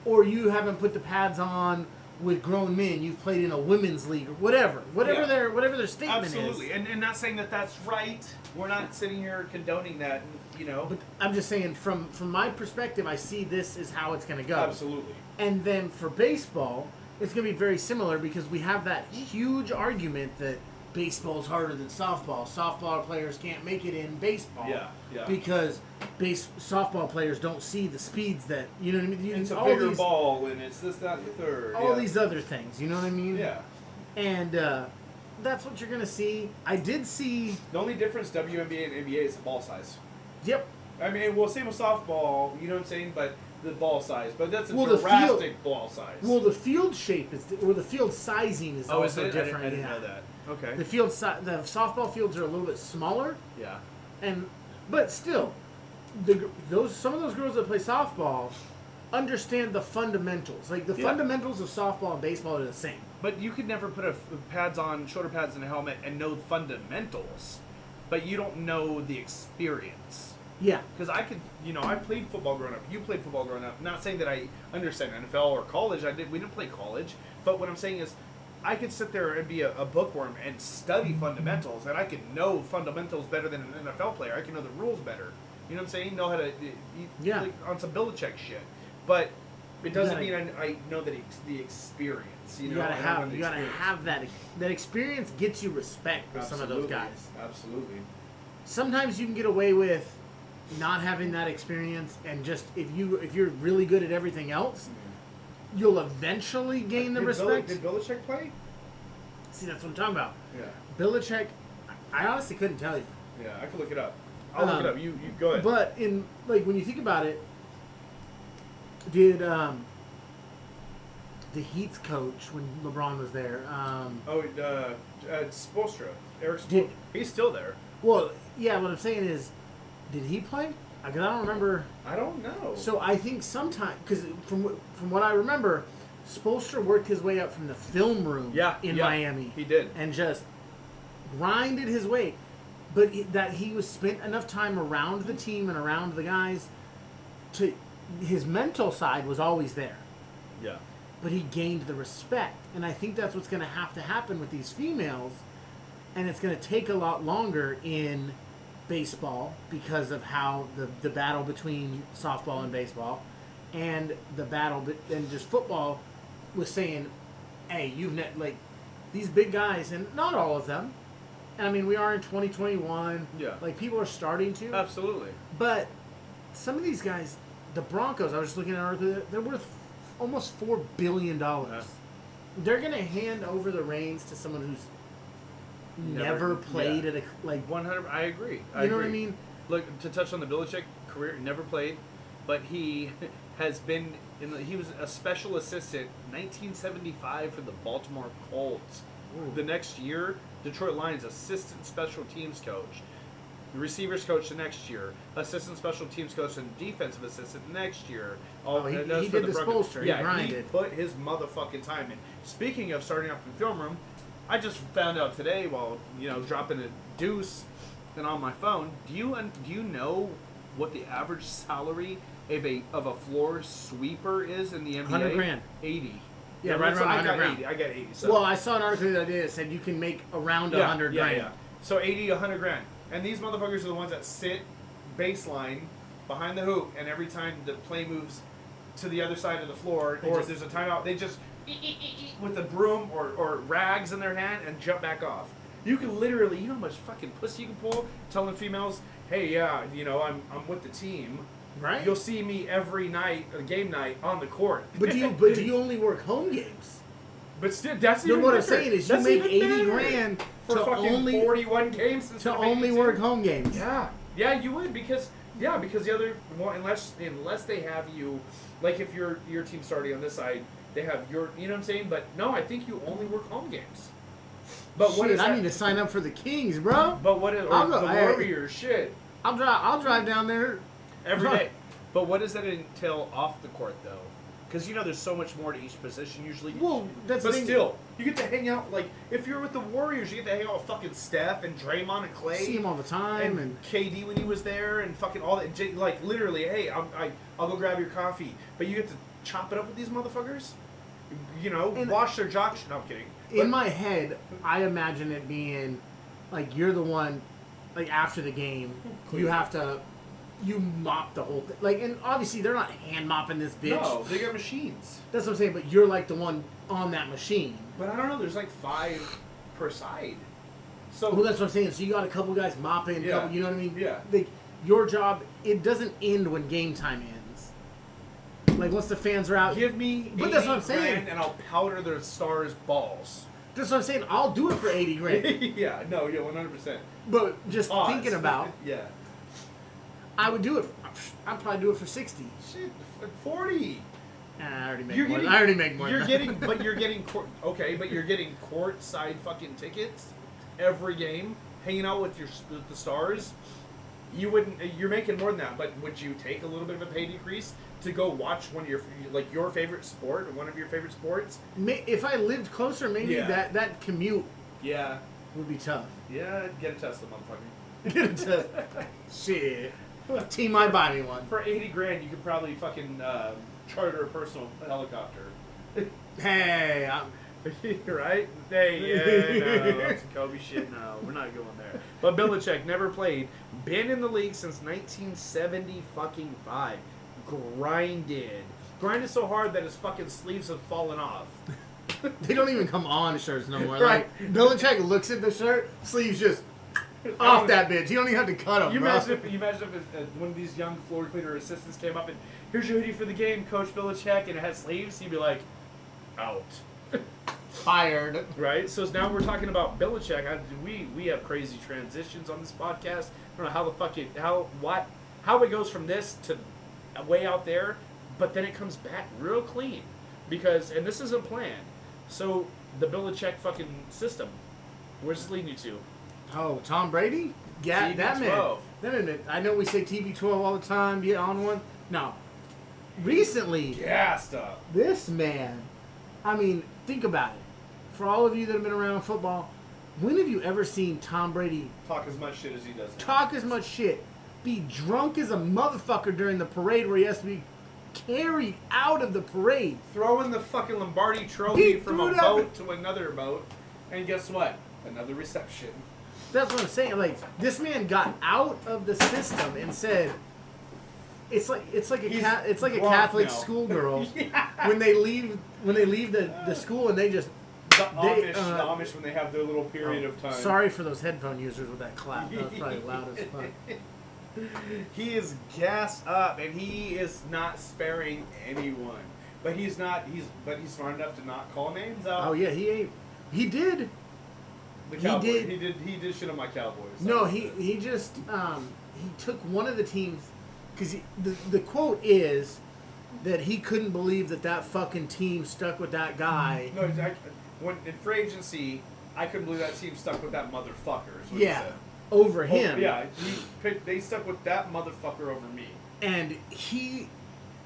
S2: Or you haven't put the pads on with grown men. You've played in a women's league or whatever their statement is.
S1: Absolutely, and not saying that that's right. We're not sitting here condoning that,
S2: But I'm just saying, from my perspective, I see this is how it's going to go.
S1: Absolutely.
S2: And then for baseball, it's going to be very similar because we have that huge argument that baseball's harder than softball. Softball players can't make it in baseball.
S1: Yeah.
S2: Because softball players don't see the speeds that, you know what I mean?
S1: It's a bigger ball, and it's this, that, and the third.
S2: All these other things, you know what I mean?
S1: Yeah.
S2: And that's what you're going to see. I did see...
S1: The only difference, WNBA and NBA, is the ball size.
S2: Yep.
S1: I mean, same with softball, you know what I'm saying? But the ball size. But that's a drastic ball size.
S2: Well, the field shape the field sizing is also different.
S1: I didn't know that. Okay.
S2: The softball fields are a little bit smaller.
S1: Yeah.
S2: But still, some of those girls that play softball understand the fundamentals. Like the fundamentals of softball and baseball are the same.
S1: But you could never put shoulder pads and a helmet and know fundamentals, but you don't know the experience.
S2: Yeah.
S1: Because I played football growing up. You played football growing up. Not saying that I understand NFL or college. We didn't play college. But what I'm saying is, I could sit there and be a bookworm and study fundamentals, and I could know fundamentals better than an NFL player. I can know the rules better. You know what I'm saying? Know how to like, on some Belichick shit. But it doesn't mean I know the experience. You gotta
S2: have that experience. Gets you respect with some of those guys.
S1: Absolutely.
S2: Sometimes you can get away with not having that experience, and just if you're really good at everything else. You'll eventually gain the respect.
S1: Did Belichick play?
S2: See, that's what I'm talking about.
S1: Yeah.
S2: Belichick, I honestly couldn't tell you.
S1: Yeah, I could look it up. I'll look it up. You go ahead.
S2: But when you think about it, did the Heat's coach when LeBron was there?
S1: Spoelstra. Eric Spoelstra. He's still there.
S2: Well, yeah. What I'm saying is, did he play? Because I don't remember.
S1: I don't know.
S2: So I think sometime, because from what I remember, Spoelstra worked his way up from the film room in Miami.
S1: He did.
S2: And just grinded his way. But that he was spent enough time around the team and around the guys, his mental side was always there.
S1: Yeah.
S2: But he gained the respect. And I think that's what's going to have to happen with these females. And it's going to take a lot longer in baseball because of how the battle between softball and baseball, and the battle and just football was saying, hey, these big guys, and not all of them, and I mean we are in 2021, like people are starting to,
S1: absolutely, but
S2: some of these guys, the Broncos, I was just looking at, they're worth almost $4 billion. They're gonna hand over the reins to someone who's never played at a
S1: 100. I agree.
S2: You know what I mean?
S1: look, to touch on the Belichick career, never played, but he has been he was a special assistant 1975 for the Baltimore Colts.
S2: Ooh.
S1: The next year, Detroit Lions assistant special teams coach. The receivers coach the next year, assistant special teams coach and defensive assistant next year.
S2: He did the Spolster.
S1: Yeah,
S2: he grinded.
S1: he put his motherfucking time in. Speaking of starting off in the film room, I just found out today while dropping a deuce and on my phone. Do you know what the average salary of a floor sweeper is in the NBA?
S2: 100 grand.
S1: 80.
S2: Yeah, right around 100 grand.
S1: I got 80. So.
S2: Well, I saw an article the other day that said you can make around 100 grand.
S1: Yeah. So 80, 100 grand. And these motherfuckers are the ones that sit baseline behind the hoop, and every time the play moves to the other side of the floor, or if there's a timeout, they just with a broom or rags in their hand and jump back off. You can literally, you know how much fucking pussy you can pull telling females, hey, yeah, I'm with the team.
S2: Right.
S1: You'll see me every night, game night, on the court.
S2: But do you only work home games?
S1: But still, that's
S2: No,
S1: even
S2: what
S1: better.
S2: I'm saying is you
S1: That's
S2: make
S1: even
S2: 80
S1: better.
S2: grand
S1: for
S2: to
S1: fucking
S2: only
S1: 41 games
S2: to only work home games.
S1: Yeah, you would because the other one, unless they have you, like if your team's starting on this side, they have your, you know what I'm saying. But no, I think you only work home games. But
S2: Shit,
S1: what is that?
S2: I need to sign up for the Kings, bro.
S1: But what is the Warriors? Shit,
S2: I'll drive down there
S1: every day. But what does that entail off the court though? Because there's so much more to each position usually.
S2: Well, that's the
S1: but
S2: thing.
S1: still, you get to hang out. Like if you're with the Warriors, you get to hang out with fucking Steph and Draymond and Clay.
S2: See him all the time, and
S1: KD when he was there, and fucking all that. Like literally, hey, I'll go grab your coffee, but you get to chop it up with these motherfuckers. Wash their jocks. No, I'm kidding.
S2: In my head, I imagine it being like you're the one, like after the game, you mop the whole thing. Like, and obviously they're not hand mopping this bitch.
S1: No, they got machines.
S2: That's what I'm saying. But you're like the one on that machine.
S1: But I don't know. There's like 5 per side. So
S2: Well, that's what I'm saying. So you got a couple guys mopping.
S1: Yeah.
S2: Couple, you know what I mean?
S1: Yeah.
S2: Like your job, it doesn't end when game time ends. Like once the fans are out.
S1: give me
S2: But that's what I'm saying.
S1: grand and I'll powder the Stars' balls.
S2: That's what I'm saying. I'll do it for 80 grand.
S1: yeah, 100%.
S2: But just
S1: Pause.
S2: thinking about,
S1: yeah.
S2: I would do it. I'd probably do it for 60.
S1: Shit, 40.
S2: I already make
S1: You're
S2: more.
S1: getting-
S2: I already make more.
S1: You're
S2: than
S1: getting,
S2: that.
S1: but you're getting but you're getting courtside fucking tickets every game, hanging out with the Stars. You wouldn't. You're making more than that. But would you take a little bit of a pay decrease to go watch one of your favorite sport or one of your favorite sports?
S2: If I lived closer, maybe
S1: Yeah.
S2: that commute
S1: Yeah.
S2: would be tough.
S1: Yeah. Get a Tesla, motherfucker.
S2: Get into shit. Team might buy me one.
S1: For 80 grand, you could probably fucking charter a personal helicopter.
S2: Hey,
S1: Right? Hey, no, that's Kobe shit. No, we're not going there. But Belichick never played. Been in the league since 1970 fucking 5. Grinded so hard that his fucking sleeves have fallen off.
S2: they don't even come on shirts no more.
S1: Right.
S2: Like Belichick looks at the shirt, sleeves just off that bitch. You don't even have to cut them.
S1: You imagine if one of these young floor cleaner assistants came up and here's your hoodie for the game, Coach Belichick, and it has sleeves, he'd be like, out.
S2: Fired.
S1: Right? So now we're talking about Belichick. We have crazy transitions on this podcast. I don't know how the fuck how it goes from this to way out there, but then it comes back real clean and this isn't planned. So the Belichick fucking system, where's this leading you to?
S2: Oh, Tom Brady? Yeah, that man.
S1: TB12.
S2: That man. I know we say TB12 all the time. Get on one. No. Recently,
S1: Gassed up.
S2: this man. I mean, think about it. For all of you that have been around football, when have you ever seen Tom Brady
S1: Talk as much shit as he does now.
S2: talk as much shit, be drunk as a motherfucker during the parade where he has to be carried out of the parade?
S1: Throwing the fucking Lombardi trophy
S2: He
S1: from
S2: threw
S1: a
S2: it up.
S1: boat to another boat, and guess what? Another reception.
S2: That's what I'm saying. Like, this man got out of the system and said, it's like a
S1: He's
S2: Catholic
S1: drunk now.
S2: schoolgirl
S1: Yeah.
S2: when they leave the school and they just
S1: The Amish when they have their little period of time.
S2: Sorry for those headphone users with that clap. That was probably loud as fuck.
S1: He is gassed up, and he is not sparing anyone. But he's smart enough to not call names out.
S2: Oh yeah, he did.
S1: The
S2: he
S1: Cowboys.
S2: did.
S1: He did shit on my Cowboys.
S2: No, he just he took one of the teams, because the quote is that he couldn't believe that fucking team stuck with that guy.
S1: No, when in free agency, I couldn't believe that team stuck with that motherfucker. Is what
S2: Yeah,
S1: he said.
S2: over him.
S1: Yeah, they stuck with that motherfucker over me.
S2: And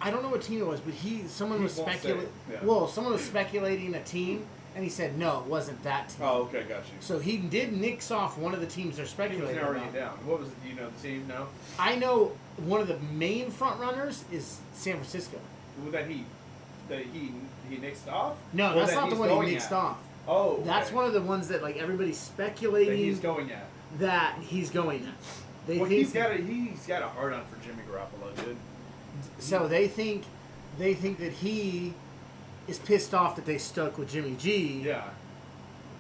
S2: I don't know what team it was, but someone was speculating.
S1: Yeah.
S2: Well, someone was speculating a team, and he said no, it wasn't that team.
S1: Oh, okay, got you.
S2: So he did nix off one of the teams they're
S1: He was
S2: speculating
S1: narrowing
S2: about.
S1: it down. What was it? Do you know the team? No.
S2: I know one of the main front runners is San Francisco.
S1: That he nixed off?
S2: No,
S1: Or
S2: that's
S1: that
S2: not the
S1: he's
S2: one he
S1: going
S2: nixed
S1: at?
S2: off.
S1: Oh, okay.
S2: That's one of the ones that like everybody's speculating
S1: that he's going at.
S2: that he's going at. They
S1: Well,
S2: think
S1: he's got a hard on for Jimmy Garoppolo, dude.
S2: so. They think that he is pissed off that they stuck with Jimmy G.
S1: Yeah.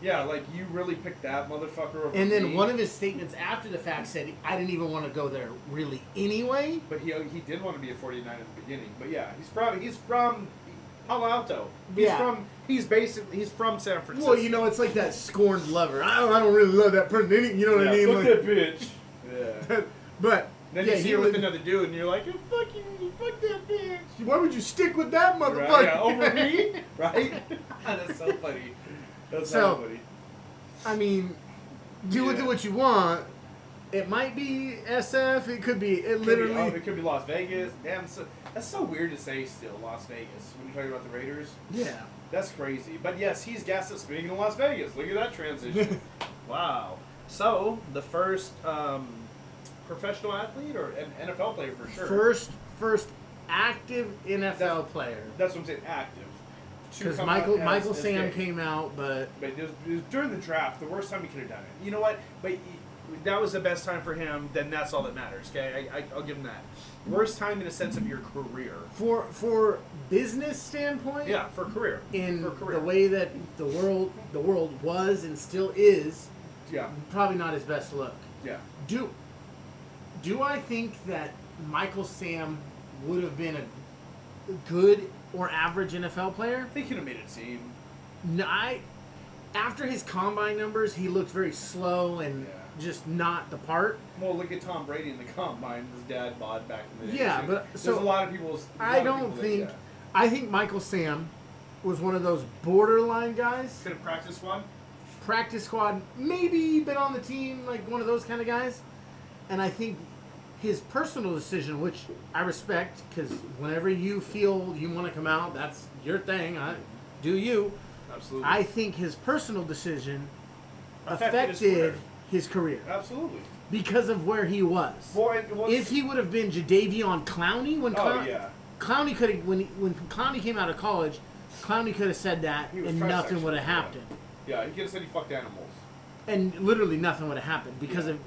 S1: Yeah, like you really picked that motherfucker over
S2: And then
S1: me.
S2: one of his statements after the fact said, "I didn't even want to go there really anyway."
S1: But he did want to be a 49 at the beginning. But yeah, he's from Palo Alto. He's from San Francisco.
S2: Well, you know, it's like that scorned lover. I don't really love that person. You know what I mean?
S1: Fuck
S2: Like,
S1: that bitch. Yeah.
S2: but
S1: Then
S2: yeah,
S1: you see her with another dude, and you're like, you fuck that bitch.
S2: why would you stick with that motherfucker?
S1: Right, yeah, over me, right? That's so funny. That's so funny.
S2: I mean, do with it what you want. It might be SF. It could be. It
S1: could be Las Vegas. Damn, that's so weird to say still, Las Vegas, when you're talking about the Raiders.
S2: Yeah.
S1: That's crazy. But yes, he's gassed up. Speaking of Las Vegas, look at that transition. Wow. So, the first professional athlete or an NFL player for sure.
S2: First active NFL player.
S1: That's what I'm saying, active.
S2: Because Michael Sam came out, but
S1: it was during the draft, the worst time he could have done it. You know what? But that was the best time for him. Then that's all that matters. Okay, I'll give him that. Worst time in a sense of your career.
S2: For business standpoint.
S1: Yeah, for career.
S2: The way that the world was and still is.
S1: Yeah.
S2: Probably not his best look.
S1: Yeah.
S2: Do I think that Michael Sam would have been a good or average NFL player?
S1: I think he'd have made a team.
S2: No, after his combine numbers, he looked very slow and just not the part.
S1: Well, look at Tom Brady in the combine. His dad bod back in the day.
S2: Yeah,
S1: too.
S2: but
S1: there's a lot of people's.
S2: I think Michael Sam was one of those borderline guys.
S1: Could have practiced one.
S2: Practice squad, maybe been on the team, like one of those kind of guys. And I think his personal decision, which I respect, because whenever you feel you want to come out, that's your thing. Do you?
S1: Absolutely.
S2: I think his personal decision
S1: affected
S2: his career.
S1: Absolutely.
S2: Because of where he was. If he would have been Jadeveon Clowney Clowney could have when Clowney came out of college, Clowney could have said that and nothing would have happened.
S1: Yeah, he could have said he fucked animals.
S2: And literally nothing would have happened because of.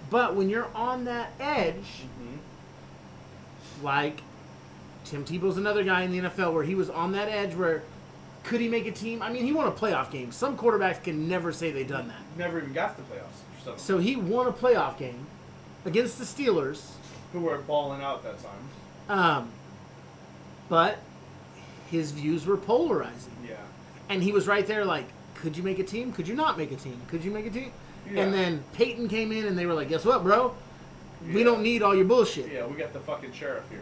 S2: But when you're on that edge, like Tim Tebow's another guy in the NFL where he was on that edge where could he make a team? I mean, he won a playoff game. Some quarterbacks can never say they've done that.
S1: Never even got to the playoffs.
S2: So he won a playoff game against the Steelers,
S1: who were balling out that time.
S2: But his views were polarizing.
S1: Yeah.
S2: And he was right there like, could you make a team? Could you not make a team? Could you make a team?
S1: Yeah.
S2: And then Peyton came in and they were like, guess what, bro? We don't need all your bullshit.
S1: Yeah, we got the fucking sheriff here.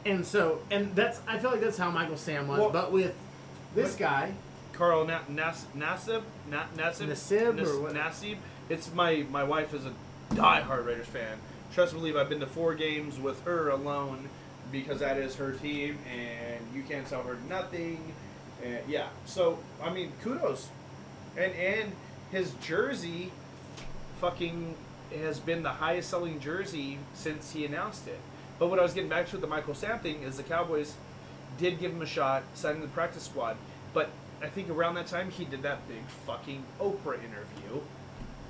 S2: And so, I feel like that's how Michael Sam was. Well, but with this guy,
S1: Carl Nassib,
S2: or what?
S1: Nassib. It's my wife is a diehard Raiders fan. Trust and believe, I've been to 4 games with her alone because that is her team, and you can't tell her nothing. And yeah, so I mean, kudos, and his jersey, fucking has been the highest selling jersey since he announced it. But what I was getting back to with the Michael Sam thing is the Cowboys did give him a shot, signing the practice squad. But I think around that time he did that big fucking Oprah interview,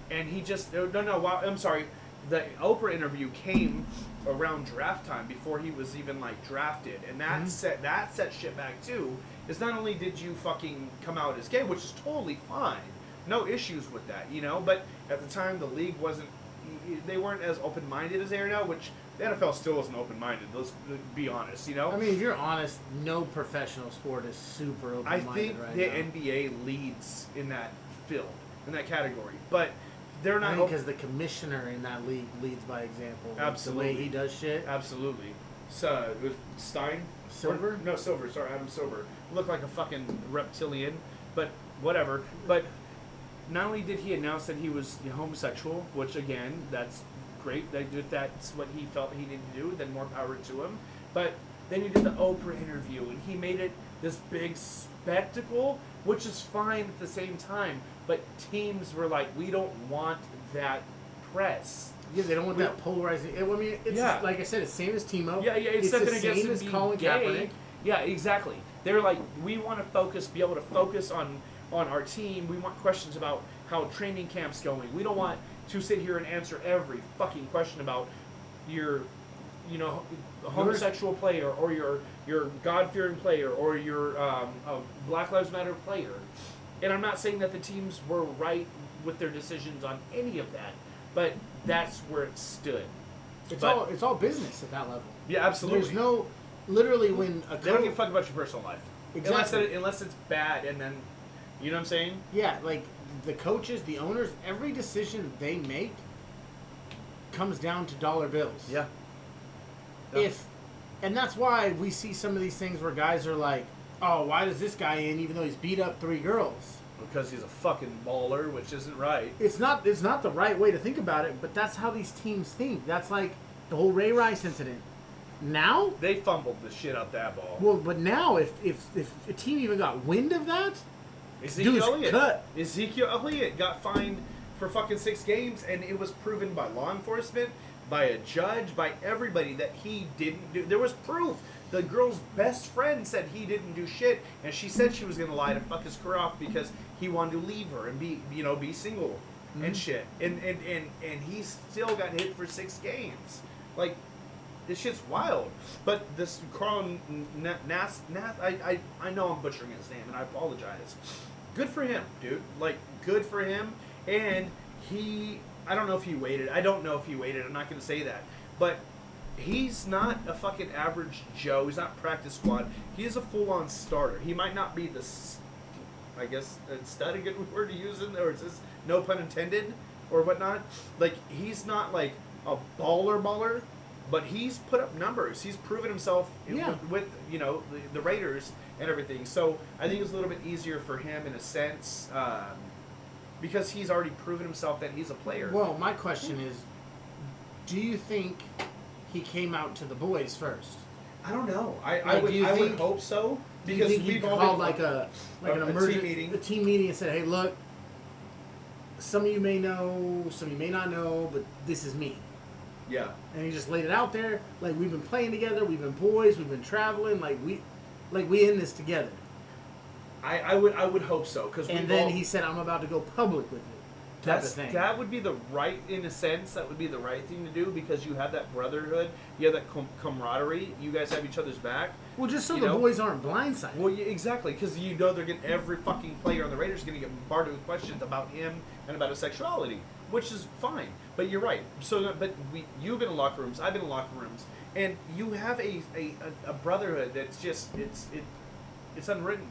S1: and he just I'm sorry. The Oprah interview came around draft time before he was even like drafted, and that set shit back too. Is not only did you fucking come out as gay, which is totally fine, no issues with that, you know. But at the time, the league they weren't as open minded as they are now, which the NFL still isn't open minded. Let's be honest, you know.
S2: I mean, if you're honest, no professional sport is super open minded.
S1: I think
S2: right
S1: the
S2: now.
S1: NBA leads in that field, in that category, but they're not
S2: because the commissioner in that league leads by example.
S1: Absolutely.
S2: The way he does shit.
S1: Absolutely. So, it was Stein?
S2: Silver?
S1: No, Silver. Sorry, Adam Silver. Looked like a fucking reptilian, but whatever. But not only did he announce that he was homosexual, which again, that's great. That if that's what he felt he needed to do, then more power to him. But then he did the Oprah interview, and he made it this big spectacle, which is fine at the same time. But teams were like, we don't want that press.
S2: Yeah, they don't want that polarizing. I mean, it's like I said, it's same as Timo.
S1: Yeah, it's not
S2: the
S1: going to
S2: same as Colin Kaepernick.
S1: Yeah, exactly. They're like, we want to be able to focus on our team. We want questions about how training camp's going. We don't want to sit here and answer every fucking question about your, homosexual player or your God-fearing player or your Black Lives Matter player. And I'm not saying that the teams were right with their decisions on any of that, but that's where it stood.
S2: It's all business at that level.
S1: Yeah, absolutely.
S2: There's no literally when a
S1: they don't give a fuck about your personal life.
S2: Exactly.
S1: Unless it's bad, and then you know what I'm saying?
S2: Yeah, like the coaches, the owners, every decision they make comes down to dollar bills.
S1: Yeah.
S2: And that's why we see some of these things where guys are like, oh, why does this guy in even though he's beat up 3 girls?
S1: Because he's a fucking baller, which isn't right.
S2: It's not the right way to think about it, but that's how these teams think. That's like the whole Ray Rice incident. Now
S1: they fumbled the shit out that ball.
S2: Well, but now if a team even got wind of that,
S1: Ezekiel Elliott got fined for fucking 6 games, and it was proven by law enforcement, by a judge, by everybody that he didn't do. There was proof. The girl's best friend said he didn't do shit, and she said she was gonna lie to fuck his career off because he wanted to leave her and be single and shit. And he still got hit for 6 games. Like, this shit's wild. But this Carl Nass, I know I'm butchering his name, and I apologize. Good for him, dude. Like, good for him. And I don't know if he waited. I'm not going to say that. But he's not a fucking average Joe. He's not practice squad. He is a full-on starter. He might not be the, I guess, stud a good word to use in there, or is this no pun intended, or whatnot. Like, he's not like a baller, but he's put up numbers. He's proven himself with the Raiders and everything. So I think it's a little bit easier for him in a sense because he's already proven himself that he's a player.
S2: Well, my question is, do you think he came out to the boys first?
S1: I don't know. I would hope so. Because
S2: we've called like an emergency team meeting and said, "Hey, look, some of you may know, some of you may not know, but this is me."
S1: Yeah.
S2: And he just laid it out there. Like, we've been playing together, we've been boys, we've been traveling, like we in this together.
S1: I would hope so,
S2: and then he said, "I'm about to go public with it."
S1: That would be the right, in a sense, that would be the right thing to do because you have that brotherhood, you have that camaraderie, you guys have each other's back.
S2: Well, just so the boys aren't blindsided.
S1: Well, yeah, exactly, because they're getting every fucking player on the Raiders is going to get bombarded with questions about him and about his sexuality, which is fine. But you're right. So, you've been in locker rooms, I've been in locker rooms, and you have a brotherhood that's just it's unwritten.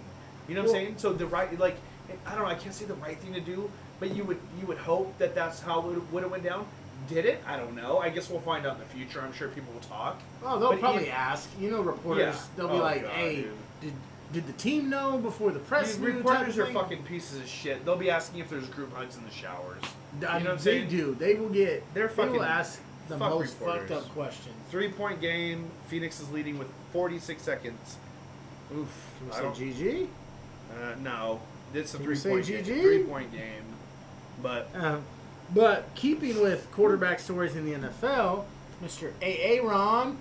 S1: You know what I'm saying? So I don't know. I can't say the right thing to do, but you would hope that that's how it would have went down. Did it? I don't know. I guess we'll find out in the future. I'm sure people will talk.
S2: Oh, they'll probably ask. Reporters. Yeah. They'll be like, God, "Hey, did the team know before the press?"
S1: Reporters are fucking pieces of shit. They'll be asking if there's group hugs in the showers. You know what I'm saying?
S2: They do. They will get. They will ask the most
S1: reporters.
S2: fucked up questions.
S1: 3-point game. Phoenix is leading with 46 seconds. Oof.
S2: Can we say GG?
S1: No. It's a 3-point game.
S2: But keeping with quarterback stories in the NFL, Mr. Aaron.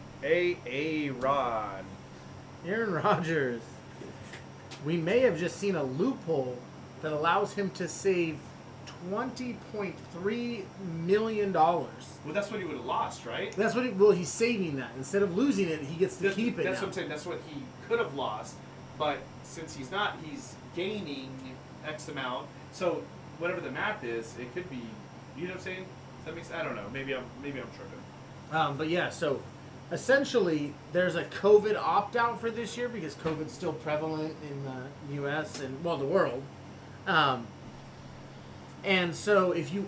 S2: Aaron Rodgers. We may have just seen a loophole that allows him to save $20.3 million.
S1: Well, that's what he would have lost, right?
S2: That's what he's saving that. Instead of losing it, he gets to keep it.
S1: That's what I'm saying. That's what he could have lost. But since he's not, he's gaining X amount. So whatever the math is, it could be. You know what I'm saying? Does that make sense? I don't know. Maybe I'm tripping.
S2: But yeah, so essentially, there's a COVID opt-out for this year because COVID's still prevalent in the U.S. and the world. And so if he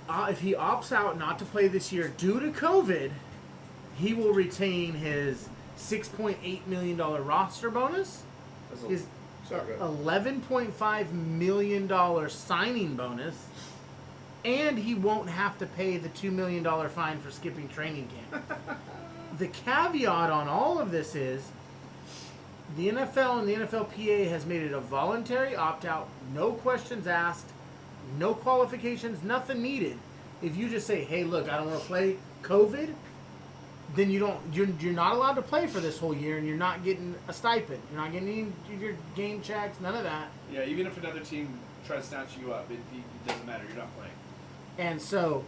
S2: opts out not to play this year due to COVID, he will retain his $6.8 million roster bonus, his $11.5 million signing bonus, and he won't have to pay the $2 million fine for skipping training camp. The caveat on all of this is the NFL and the NFLPA has made it a voluntary opt-out, no questions asked, no qualifications, nothing needed. If you just say, hey, look, I don't want to play COVID, then you're not allowed to play for this whole year, and you're not getting a stipend. You're not getting any your game checks, none of that.
S1: Yeah, even if another team tries to snatch you up, it doesn't matter. You're not playing.
S2: And so,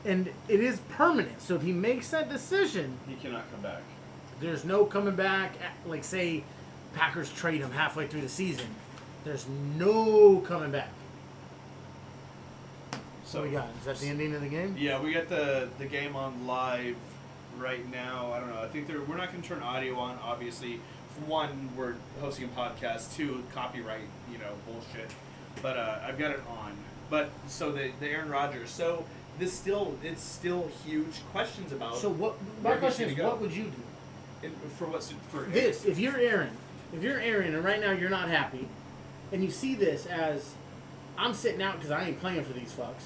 S2: and it is permanent. So if he makes that decision,
S1: he cannot come back.
S2: There's no coming back. Like, say, Packers trade him halfway through the season. There's no coming back. So we got, is that the ending of the game?
S1: Yeah, we got the game on live right now. I don't know. I think we're not going to turn audio on, obviously. For one, we're hosting a podcast. Two, copyright, bullshit. But I've got it on. But so the Aaron Rodgers. So it's still huge questions about.
S2: So what? My question is, what would you do?
S1: For
S2: this? If you're Aaron, and right now you're not happy, and you see this as, I'm sitting out because I ain't playing for these fucks.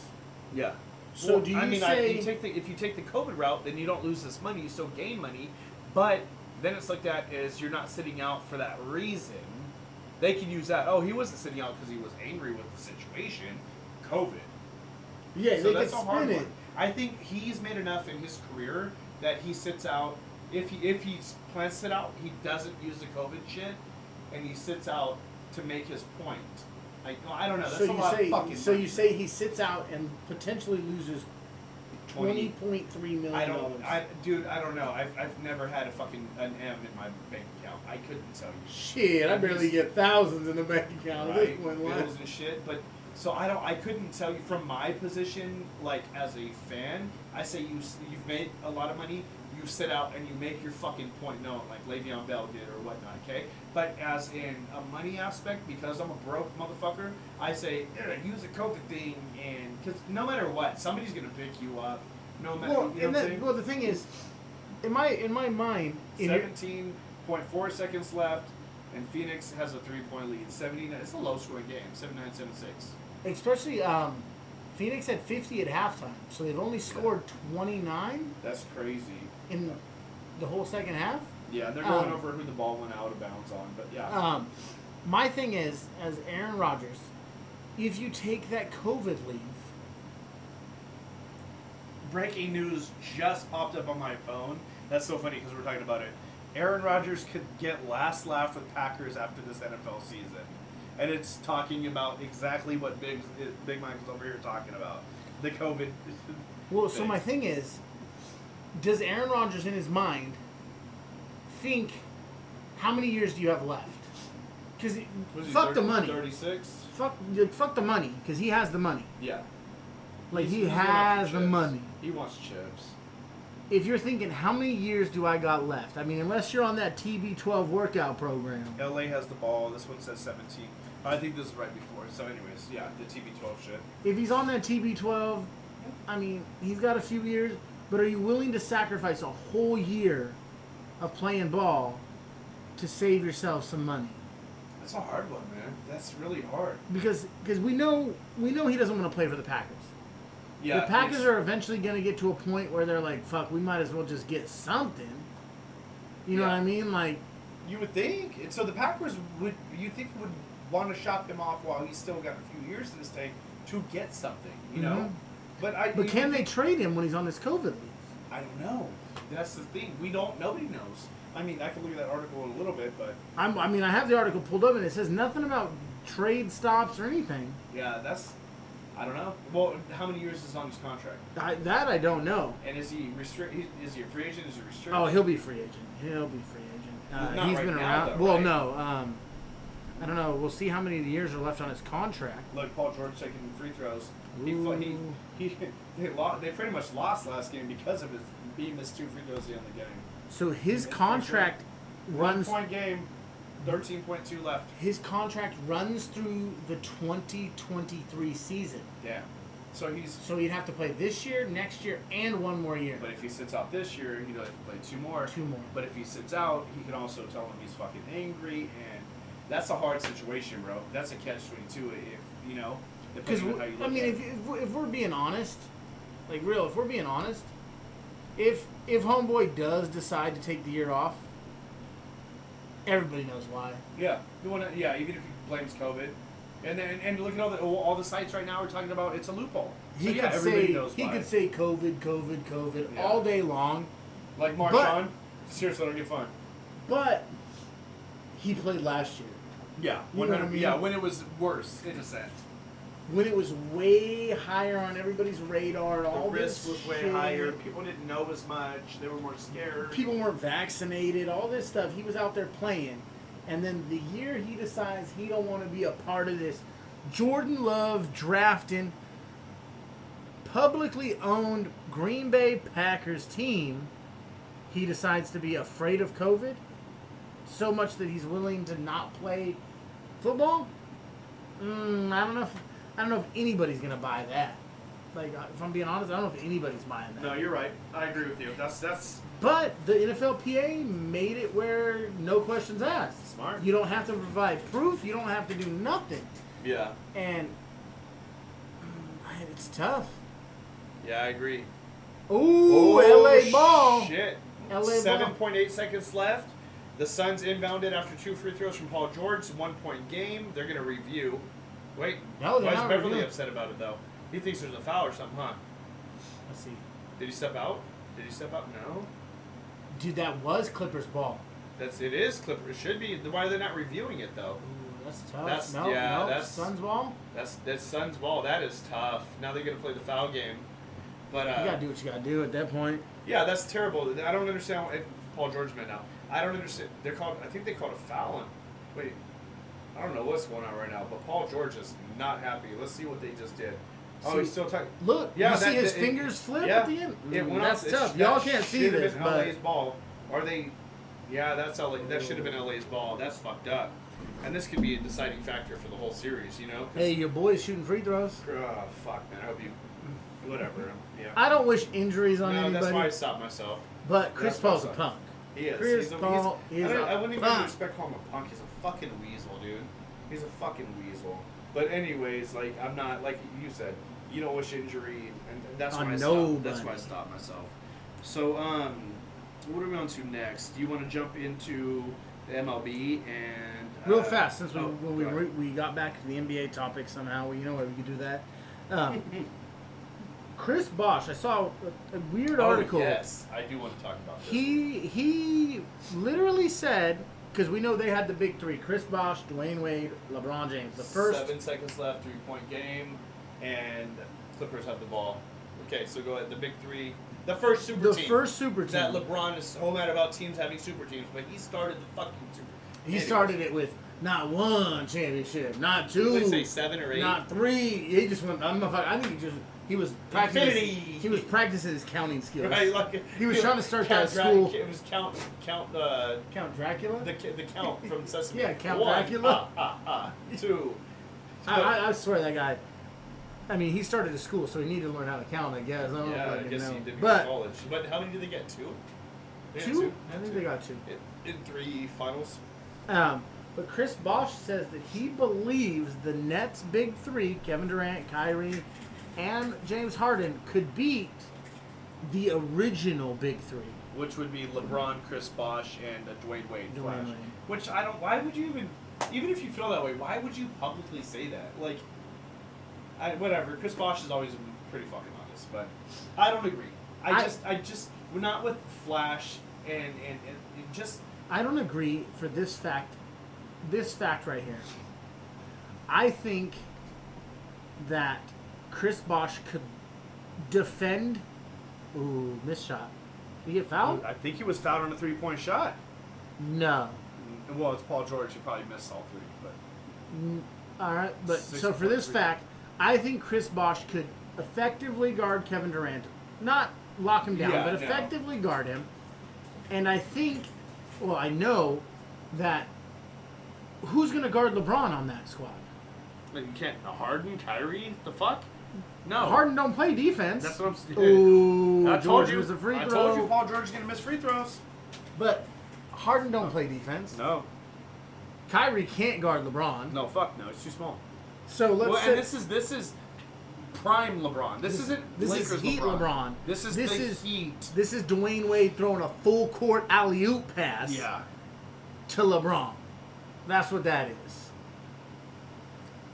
S1: Yeah.
S2: So do you say
S1: if you take the COVID route, then you don't lose this money, you still gain money, but then it's like that is you're not sitting out for that reason. They can use that. Oh, he wasn't sitting out because he was angry with the situation, COVID.
S2: Yeah,
S1: so
S2: they
S1: that's
S2: can
S1: a hard
S2: spin it.
S1: one. I think he's made enough in his career that he sits out. If he plans to sit out, he doesn't use the COVID shit, and he sits out to make his point. I don't know. That's a lot of fucking
S2: So
S1: money.
S2: you say he sits out and potentially loses $20.3 million.
S1: Dude, I don't know. I've never had an M in my bank account. I couldn't tell you.
S2: Shit, I barely get thousands in the bank account.
S1: Right, bills and shit. But so I couldn't tell you from my position, like as a fan. I say you've made a lot of money. You sit out and you make your fucking point known, like Le'Veon Bell did or whatnot, okay? But as in a money aspect, because I'm a broke motherfucker, I say, use the COVID thing, and because no matter what, somebody's gonna pick you up. No matter.
S2: Well, the thing is, in my mind,
S1: 17.4 seconds left, and Phoenix has a 3-point lead. 79. It's a low-scoring game. 79-76.
S2: Especially, Phoenix had 50 at halftime, so they've only scored 29.
S1: That's crazy.
S2: In the whole second half?
S1: Yeah, they're going over who the ball went out of bounds on, but yeah.
S2: My thing is, as Aaron Rodgers, if you take that COVID leave...
S1: Breaking news just popped up on my phone. That's so funny because we're talking about it. Aaron Rodgers could get last laugh with Packers after this NFL season. And it's talking about exactly what Big Mike's over here talking about. The COVID
S2: Well, so my thing is, does Aaron Rodgers in his mind think, how many years do you have left? Because fuck the money.
S1: 36?
S2: Fuck the money, because he has the money.
S1: Yeah.
S2: Like, he has the money.
S1: He wants chips.
S2: If you're thinking, how many years do I got left? I mean, unless you're on that TB12 workout program.
S1: LA has the ball. This one says 17. I think this is right before. So anyways, yeah, the TB12 shit.
S2: If he's on that TB12, I mean, he's got a few years. But are you willing to sacrifice a whole year of playing ball to save yourself some money?
S1: That's a hard one, man. That's really hard.
S2: Because we know he doesn't want to play for the Packers.
S1: Yeah,
S2: the Packers are eventually going to get to a point where they're like, fuck, we might as well just get something. You know what I mean? Like,
S1: you would think. And so the Packers would want to shop him off while he's still got a few years in this tank to get something, you know? But
S2: can they trade him when he's on this COVID leave?
S1: I don't know. That's the thing. Nobody knows. I mean, I can look at that article in a little bit, but...
S2: I have the article pulled up, and it says nothing about trade stops or anything.
S1: Yeah, I don't know. Well, how many years is on his contract?
S2: I don't know.
S1: And is he Is he a free agent? Is he restricted?
S2: Oh, he'll be free agent. He's
S1: right
S2: been
S1: now,
S2: around.
S1: though,
S2: well,
S1: right?
S2: no. I don't know. We'll see how many years are left on his contract.
S1: Look, Paul George taking free throws. They pretty much lost last game because of he missed 2 free throws at the end of the game.
S2: So his contract runs.
S1: 1 point game. 13.2 left.
S2: His contract runs through the 2023 season.
S1: Yeah. So
S2: he'd have to play this year, next year, and one more year.
S1: But if he sits out this year, he'd have to play 2 more.
S2: 2 more.
S1: But if he sits out, he can also tell him he's fucking angry, and that's a hard situation, bro. That's a catch-22.
S2: Because
S1: depending on how you look
S2: I mean,
S1: at it.
S2: if we're being honest, if we're being honest, if homeboy does decide to take the year off, everybody knows why.
S1: Yeah, even if he blames COVID, and look at all the sites right now are talking about it's a loophole. So everybody knows why.
S2: He could say COVID
S1: Yeah.
S2: all day long.
S1: Like Marshawn. Seriously, don't get fun.
S2: But he played last year.
S1: Yeah,
S2: You know what I mean?
S1: Yeah, when it was worse, in a sense.
S2: When it was way higher on everybody's radar, all
S1: The risk
S2: this
S1: was way
S2: shit.
S1: higher. People didn't know as much. They were more scared.
S2: People weren't vaccinated. All this stuff. He was out there playing, and then the year he decides he don't want to be a part of this Jordan Love drafting publicly owned Green Bay Packers team, he decides to be afraid of COVID so much that he's willing to not play football. I don't know if anybody's gonna buy that. Like, if I'm being honest, I don't know if anybody's buying that.
S1: No, you're right. I agree with you. That's
S2: But the NFLPA made it where no questions asked.
S1: Smart.
S2: You don't have to provide proof. You don't have to do nothing.
S1: yeah.
S2: And it's tough.
S1: Yeah, I agree.
S2: Ooh, LA ball.
S1: Shit.
S2: LA ball.
S1: 7.8 seconds left. The Suns inbounded after 2 free throws from Paul George. 1-point game. They're gonna review. Wait.
S2: No, they're
S1: why is
S2: not
S1: Beverly
S2: reviewing.
S1: upset about it though? He thinks there's a foul or something, huh?
S2: Let's see.
S1: Did he step out? No.
S2: Dude, that was Clippers ball.
S1: It is Clippers. It should be. Why are they not reviewing it though?
S2: Ooh, that's tough.
S1: That's
S2: Suns ball.
S1: That's Suns ball. That is tough. Now they're gonna play the foul game. But
S2: You gotta do what you gotta do at that point.
S1: yeah, that's terrible. I don't understand what Paul George meant now. I don't understand. I think they called a foul on. Wait, I don't know what's going on right now. But Paul George is not happy. Let's see what they just did. Oh, he's still talking.
S2: Look,
S1: Yeah,
S2: you see his
S1: it-
S2: fingers flip
S1: yeah,
S2: at the end.
S1: It went
S2: That's
S1: off.
S2: tough.
S1: That
S2: Y'all can't see
S1: should have
S2: this,
S1: been
S2: but
S1: LA's ball. Are they? Yeah, that's LA. That should have been LA's ball. That's fucked up. And this could be a deciding factor for the whole series. You know.
S2: hey, your boy's shooting free throws.
S1: Oh, fuck, man. I hope you. Whatever. Yeah.
S2: I don't wish injuries on
S1: No,
S2: anybody.
S1: that's why I stopped myself.
S2: But Chris
S1: That's
S2: Paul's a
S1: what's
S2: punk.
S1: He is.
S2: Chris Paul is
S1: I
S2: a
S1: wouldn't even
S2: punk.
S1: respect calling him a punk. He's a fucking weasel, dude. He's a fucking weasel. But anyways, like I'm not like you said. You don't wish injury, and that's
S2: On
S1: why I
S2: nobody.
S1: stopped. That's why I stopped myself. So what are we on to next? Do you want to jump into the MLB and
S2: Real fast, since
S1: go ahead.
S2: we got back to the NBA topic somehow, we could do that. Chris Bosh, I saw a weird article.
S1: Yes, I do want to talk about this.
S2: He literally said, because we know they had the big three: Chris Bosh, Dwayne Wade, LeBron James. The first
S1: 7 seconds left, 3-point game, and Clippers have the ball. Okay, so go ahead. The big three. The first super team.
S2: The first super team.
S1: That LeBron is so mad about teams having super teams, but he started the fucking super.
S2: He started it with not one championship, not two,
S1: Did they say 7 or 8?
S2: not 3. He just went. I think he was practicing.
S1: Infinity.
S2: He was practicing his counting skills.
S1: Right, like
S2: He was trying to start
S1: Count
S2: that school.
S1: It was count
S2: Count Dracula.
S1: the count from Sesame.
S2: Yeah, Count
S1: 1,
S2: Dracula.
S1: 2.
S2: I swear that guy. I mean, he started his school, so he needed to learn how to count. I guess. I don't
S1: Yeah,
S2: know
S1: I
S2: if
S1: guess
S2: know.
S1: he did go to
S2: But
S1: college. But how many did they get? 2? They got
S2: two? I think they got 2.
S1: in 3 finals.
S2: But Chris Bosh says that he believes the Nets' big three, Kevin Durant, Kyrie, and James Harden, could beat the original big three.
S1: Which would be LeBron, Chris Bosh, and Dwayne Wade.
S2: Dwayne Wade.
S1: Which I don't. Why would you even if you feel that way? Why would you publicly say that? Like, whatever. Chris Bosh has always been pretty fucking honest, but I don't agree. I just not with flash and just.
S2: I don't agree for this fact. This fact right here. I think that Chris Bosh could defend. Ooh, missed shot. Did he get fouled?
S1: I think he was fouled on a 3-point shot.
S2: No.
S1: Well, it's Paul George. He probably missed all 3, but.
S2: All right, but so for this fact, I think Chris Bosh could effectively guard Kevin Durant. Not lock him down, but effectively guard him. And I think, well, I know that who's going to guard LeBron on that squad?
S1: Like, you can't Harden, Kyrie, the fuck? No.
S2: Harden don't play defense.
S1: That's what I'm saying.
S2: Ooh,
S1: I told
S2: George
S1: you.
S2: was a free
S1: I
S2: throw.
S1: told you Paul George is gonna miss free throws.
S2: But Harden don't play defense.
S1: No.
S2: Kyrie can't guard LeBron.
S1: No, fuck no. It's too small.
S2: So let's say
S1: and this is prime LeBron. This isn't Lakers
S2: is Heat LeBron.
S1: This is Heat.
S2: This is Dwayne Wade throwing a full court alley-oop pass to LeBron. That's what that is.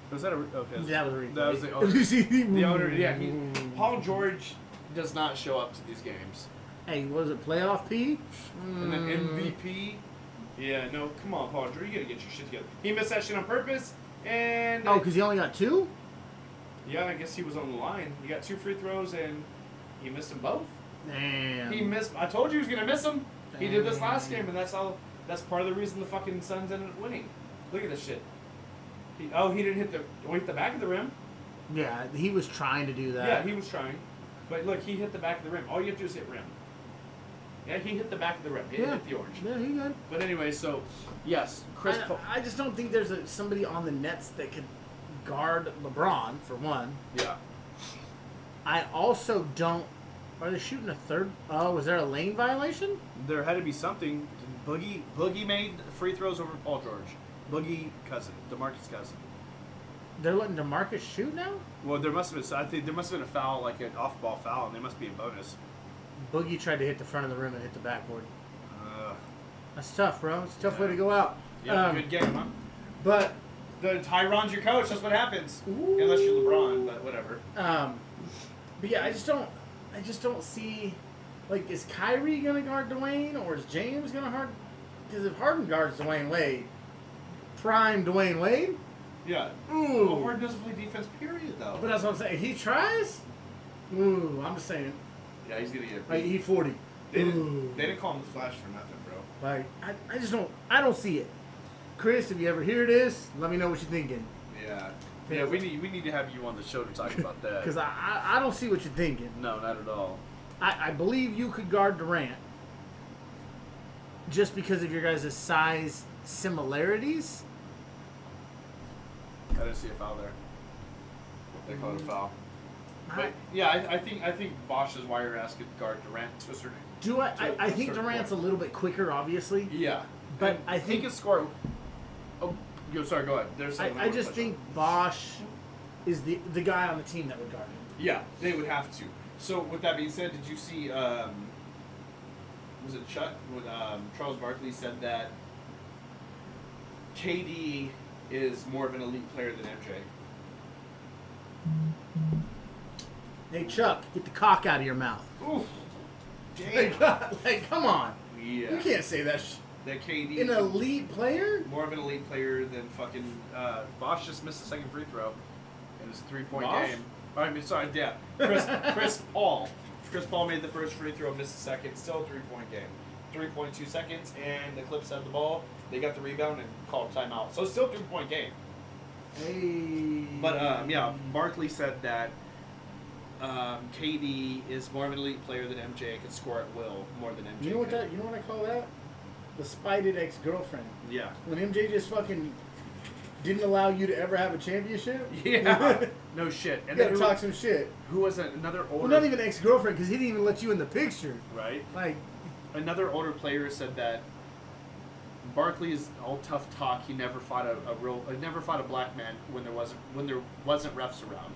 S1: Was that a okay?
S2: That was a replay.
S1: That was the owner. The owner, yeah. Paul George does not show up to these games.
S2: Hey, was it playoff P?
S1: And then MVP. Yeah, no, come on, Paul George, you gotta get your shit together. He missed that shit on purpose, and
S2: because he only got 2.
S1: yeah, I guess he was on the line. He got 2 free throws, and he missed them both.
S2: Damn.
S1: He missed. I told you he was gonna miss them. He did this last game, and that's part of the reason the fucking Suns ended up winning. Look at this shit. He didn't hit the back of the rim.
S2: Yeah, he was trying to do that.
S1: Yeah, he was trying. But look, he hit the back of the rim. All you have to do is hit rim. Yeah, he hit the back of the rim. He hit the orange.
S2: Yeah, he did.
S1: But anyway, so, yes, Chris Paul.
S2: I just don't think there's somebody on the Nets that could guard LeBron, for one.
S1: Yeah.
S2: I also don't... Are they shooting a third? Oh, was there a lane violation?
S1: There had to be something. Boogie made free throws over Paul George. Boogie cousin, DeMarcus cousin.
S2: They're letting DeMarcus shoot now?
S1: Well, there must have been. I think there must have been a foul, like an off-ball foul, and they must be in bonus.
S2: Boogie tried to hit the front of the rim and hit the backboard. That's tough, bro. It's a tough way to go out.
S1: Yeah, good game, huh?
S2: But
S1: Tyron's your coach. That's what happens. Ooh. Unless you're LeBron, but whatever.
S2: But yeah, I just don't see. Like, is Kyrie gonna guard Dwayne, or is James gonna guard? Because if Harden guards Dwayne Wade, prime Dwayne Wade.
S1: Yeah.
S2: Ooh.
S1: Well, Harden doesn't play defense, period, though.
S2: But that's what I'm saying. He tries. Ooh, I'm just saying.
S1: Yeah, he's gonna get.
S2: Like, E40.
S1: They didn't call him the Flash for nothing, bro.
S2: Like, I just don't. I don't see it. Chris, if you ever hear this, let me know what you're thinking.
S1: Yeah. Yeah, we need to have you on the show to talk about that.
S2: Because I don't see what you're thinking.
S1: No, not at all.
S2: I believe you could guard Durant just because of your guys' size similarities.
S1: I didn't see a foul there. They called it a foul. But yeah, I think Bosch's wire ass could guard Durant to a certain.
S2: I think Durant's a little bit quicker, obviously.
S1: Yeah,
S2: but
S1: and
S2: I think
S1: he can score. Oh, sorry. Go ahead. There's
S2: I just think Bosch is the guy on the team that would guard him.
S1: Yeah, they would have to. So with that being said, did you see? Was it Chuck when Charles Barkley said that KD is more of an elite player than MJ?
S2: Hey Chuck, get the cock out of your mouth.
S1: Ooh, damn!
S2: Like, come on.
S1: Yeah,
S2: you can't say that.
S1: That KD
S2: an elite player?
S1: More of an elite player than fucking Bosch just missed the second free throw in his 3-point game. I mean, sorry, yeah. Chris Paul. Chris Paul made the first free throw, missed the second. Still a 3-point game. 3.2 seconds, and the Clips had the ball. They got the rebound and called timeout. So it's still a 3-point game.
S2: Hey.
S1: But yeah, Barkley said that KD is more of an elite player than MJ. Could score at will more than MJ.
S2: You know what I call that? The spited ex-girlfriend.
S1: Yeah.
S2: When MJ just fucking didn't allow you to ever have a championship.
S1: Yeah. No shit.
S2: And then talk some shit.
S1: Who was it? Another older.
S2: Well, not even ex-girlfriend, because he didn't even let you in the picture.
S1: Right.
S2: Like,
S1: another older player said that Barkley is all tough talk. He never fought never fought a black man when there wasn't refs around.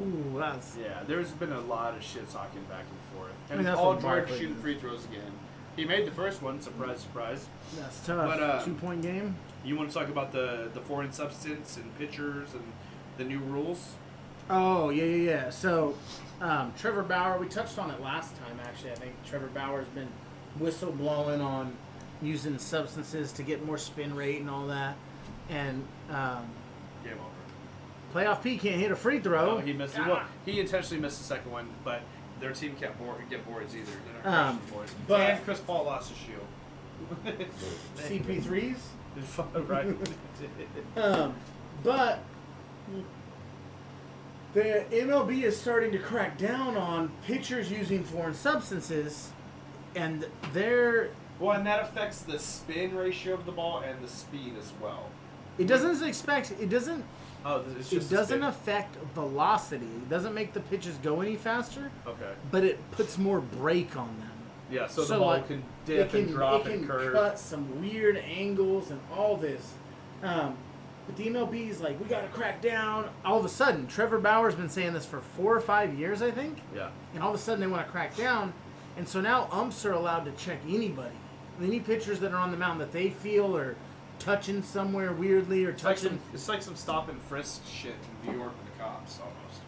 S2: Ooh, that's
S1: there's been a lot of shit talking back and forth. And
S2: that's
S1: Paul
S2: what
S1: George
S2: Barkley
S1: shooting
S2: is.
S1: free throws again. He made the first one. Surprise, surprise.
S2: That's tough.
S1: But,
S2: 2-point game.
S1: You want to talk about the foreign substance and pitchers and the new rules?
S2: Oh, yeah. So, Trevor Bauer, we touched on it last time, actually. I think Trevor Bauer's been whistleblowing on using substances to get more spin rate and all that. And
S1: Game over.
S2: Playoff P can't hit a free throw.
S1: No, he missed. He intentionally missed the second one, but their team can't get boards either. They're not crashing boards.
S2: But
S1: and Chris Paul lost his shoe.
S2: CP3s?
S1: Right.
S2: But the MLB is starting to crack down on pitchers using foreign substances, and they're
S1: Well, and that affects the spin ratio of the ball and the speed as well.
S2: It doesn't expect. It doesn't.
S1: Oh, it's
S2: It
S1: just the
S2: doesn't
S1: spin.
S2: affect velocity. It doesn't make the pitches go any faster.
S1: Okay.
S2: But it puts more brake on them.
S1: Yeah, so the ball
S2: like,
S1: can dip and drop and
S2: It can
S1: curve.
S2: cut some weird angles and all this. But the MLB is like, we got to crack down. All of a sudden, Trevor Bauer's been saying this for 4 or 5 years, I think.
S1: Yeah.
S2: And all of a sudden, they want to crack down. And so now umps are allowed to check anybody. Any pitchers that are on the mound that they feel are touching somewhere weirdly or touching.
S1: It's like some stop and frisk shit in New York with the cops almost.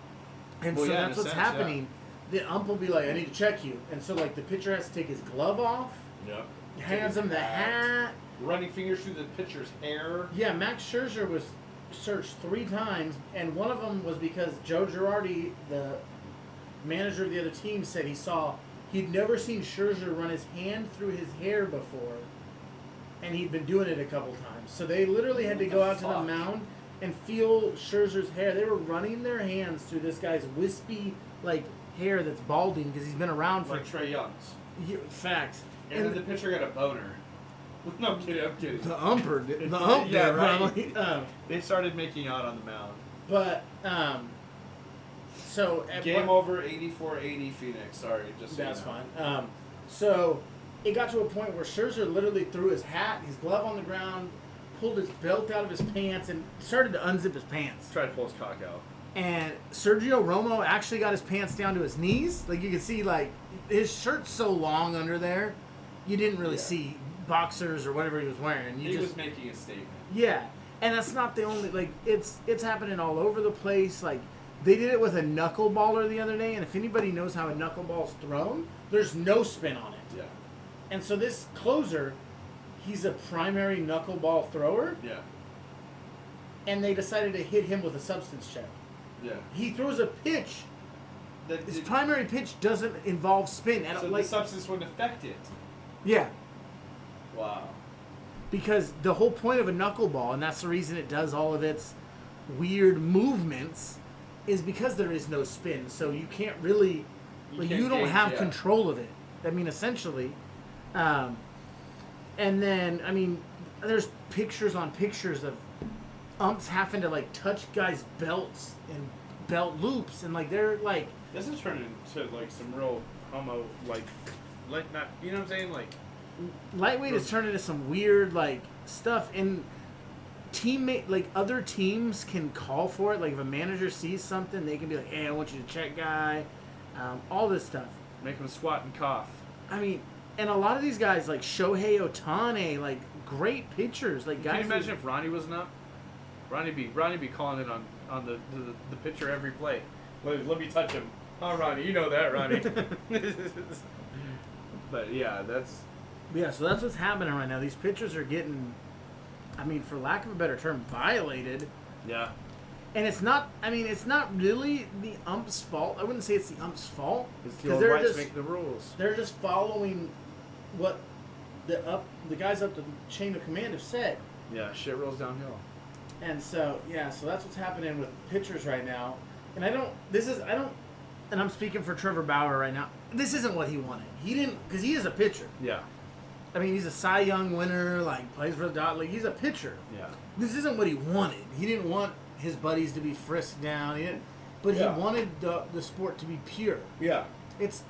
S2: And
S1: Well,
S2: so
S1: yeah,
S2: that's
S1: in a
S2: what's
S1: sense,
S2: happening. The ump will be like, I need to check you. And so, like, the pitcher has to take his glove off,
S1: Yeah.
S2: hands him the hat.
S1: Running fingers through the pitcher's hair.
S2: Yeah, Max Scherzer was searched 3 times, and one of them was because Joe Girardi, the manager of the other team, said he'd never seen Scherzer run his hand through his hair before, and he'd been doing it a couple times. So they literally had to go out to the mound and feel Scherzer's hair. They were running their hands through this guy's wispy, like, hair that's balding because he's been around for
S1: Like Trey Young's.
S2: facts.
S1: And then the pitcher got a boner. No, I'm kidding.
S2: The umper did. The ump
S1: Yeah,
S2: did,
S1: right.
S2: probably.
S1: They started making out on the mound.
S2: But, so... at
S1: Game
S2: what-
S1: over, 84-80 Phoenix. Sorry, just so
S2: That's
S1: you know.
S2: fine. So it got to a point where Scherzer literally threw his hat, his glove on the ground, pulled his belt out of his pants, and started to unzip his pants.
S1: Tried to pull his cock out.
S2: And Sergio Romo actually got his pants down to his knees. Like, you could see, like, his shirt's so long under there, you didn't really see boxers or whatever he was wearing.
S1: He was making a statement.
S2: Yeah. And that's not the only, like, it's happening all over the place. Like, they did it with a knuckleballer the other day, and if anybody knows how a knuckleball's thrown, there's no spin on it.
S1: Yeah.
S2: And so this closer, he's a primary knuckleball thrower,
S1: Yeah.
S2: and they decided to hit him with a substance check.
S1: Yeah.
S2: He throws a pitch.
S1: The,
S2: His primary pitch doesn't involve spin. And
S1: so
S2: like,
S1: the substance wouldn't affect it.
S2: yeah,
S1: Wow.
S2: because the whole point of a knuckleball, and that's the reason it does all of its weird movements, is because there is no spin. So you can't really,
S1: You
S2: you
S1: can't
S2: don't
S1: gauge,
S2: have
S1: yeah.
S2: control of it. I mean, essentially. And then, I mean, there's pictures on pictures of umps having to, like, touch guys' belts and belt loops, and, like, they're, like...
S1: This is turning into, like, some real homo, like not, you know what I'm saying? Like,
S2: Lightweight has turned into some weird, like, stuff, and like, other teams can call for it. Like, if a manager sees something, they can be like, hey, I want you to check guy, all this stuff.
S1: make him squat and cough.
S2: I mean, and a lot of these guys, like Shohei Ohtani, like, great pitchers. Like, guys.
S1: Can you imagine if Ronnie wasn't up? Ronnie be calling it on the pitcher every play. Let me touch him. Oh, Ronnie, you know that, Ronnie. But yeah, that's
S2: Yeah, so that's what's happening right now. These pitchers are getting, I mean, for lack of a better term, violated.
S1: yeah.
S2: And it's not, I mean, it's not really the ump's fault. I wouldn't say it's the ump's fault.
S1: It's the
S2: Because
S1: old
S2: they're
S1: rights
S2: just,
S1: make the rules.
S2: they're just following what the guys up the chain of command have said.
S1: Yeah, shit rolls downhill.
S2: And so, yeah, so that's what's happening with pitchers right now. And and I'm speaking for Trevor Bauer right now. This isn't what he wanted. He didn't, because he is a pitcher.
S1: Yeah.
S2: I mean, he's a Cy Young winner, like, plays for the Dodgers. Like, he's a pitcher.
S1: Yeah.
S2: This isn't what he wanted. He didn't want his buddies to be frisked down. But
S1: Yeah.
S2: he wanted the sport to be pure.
S1: Yeah.
S2: It's,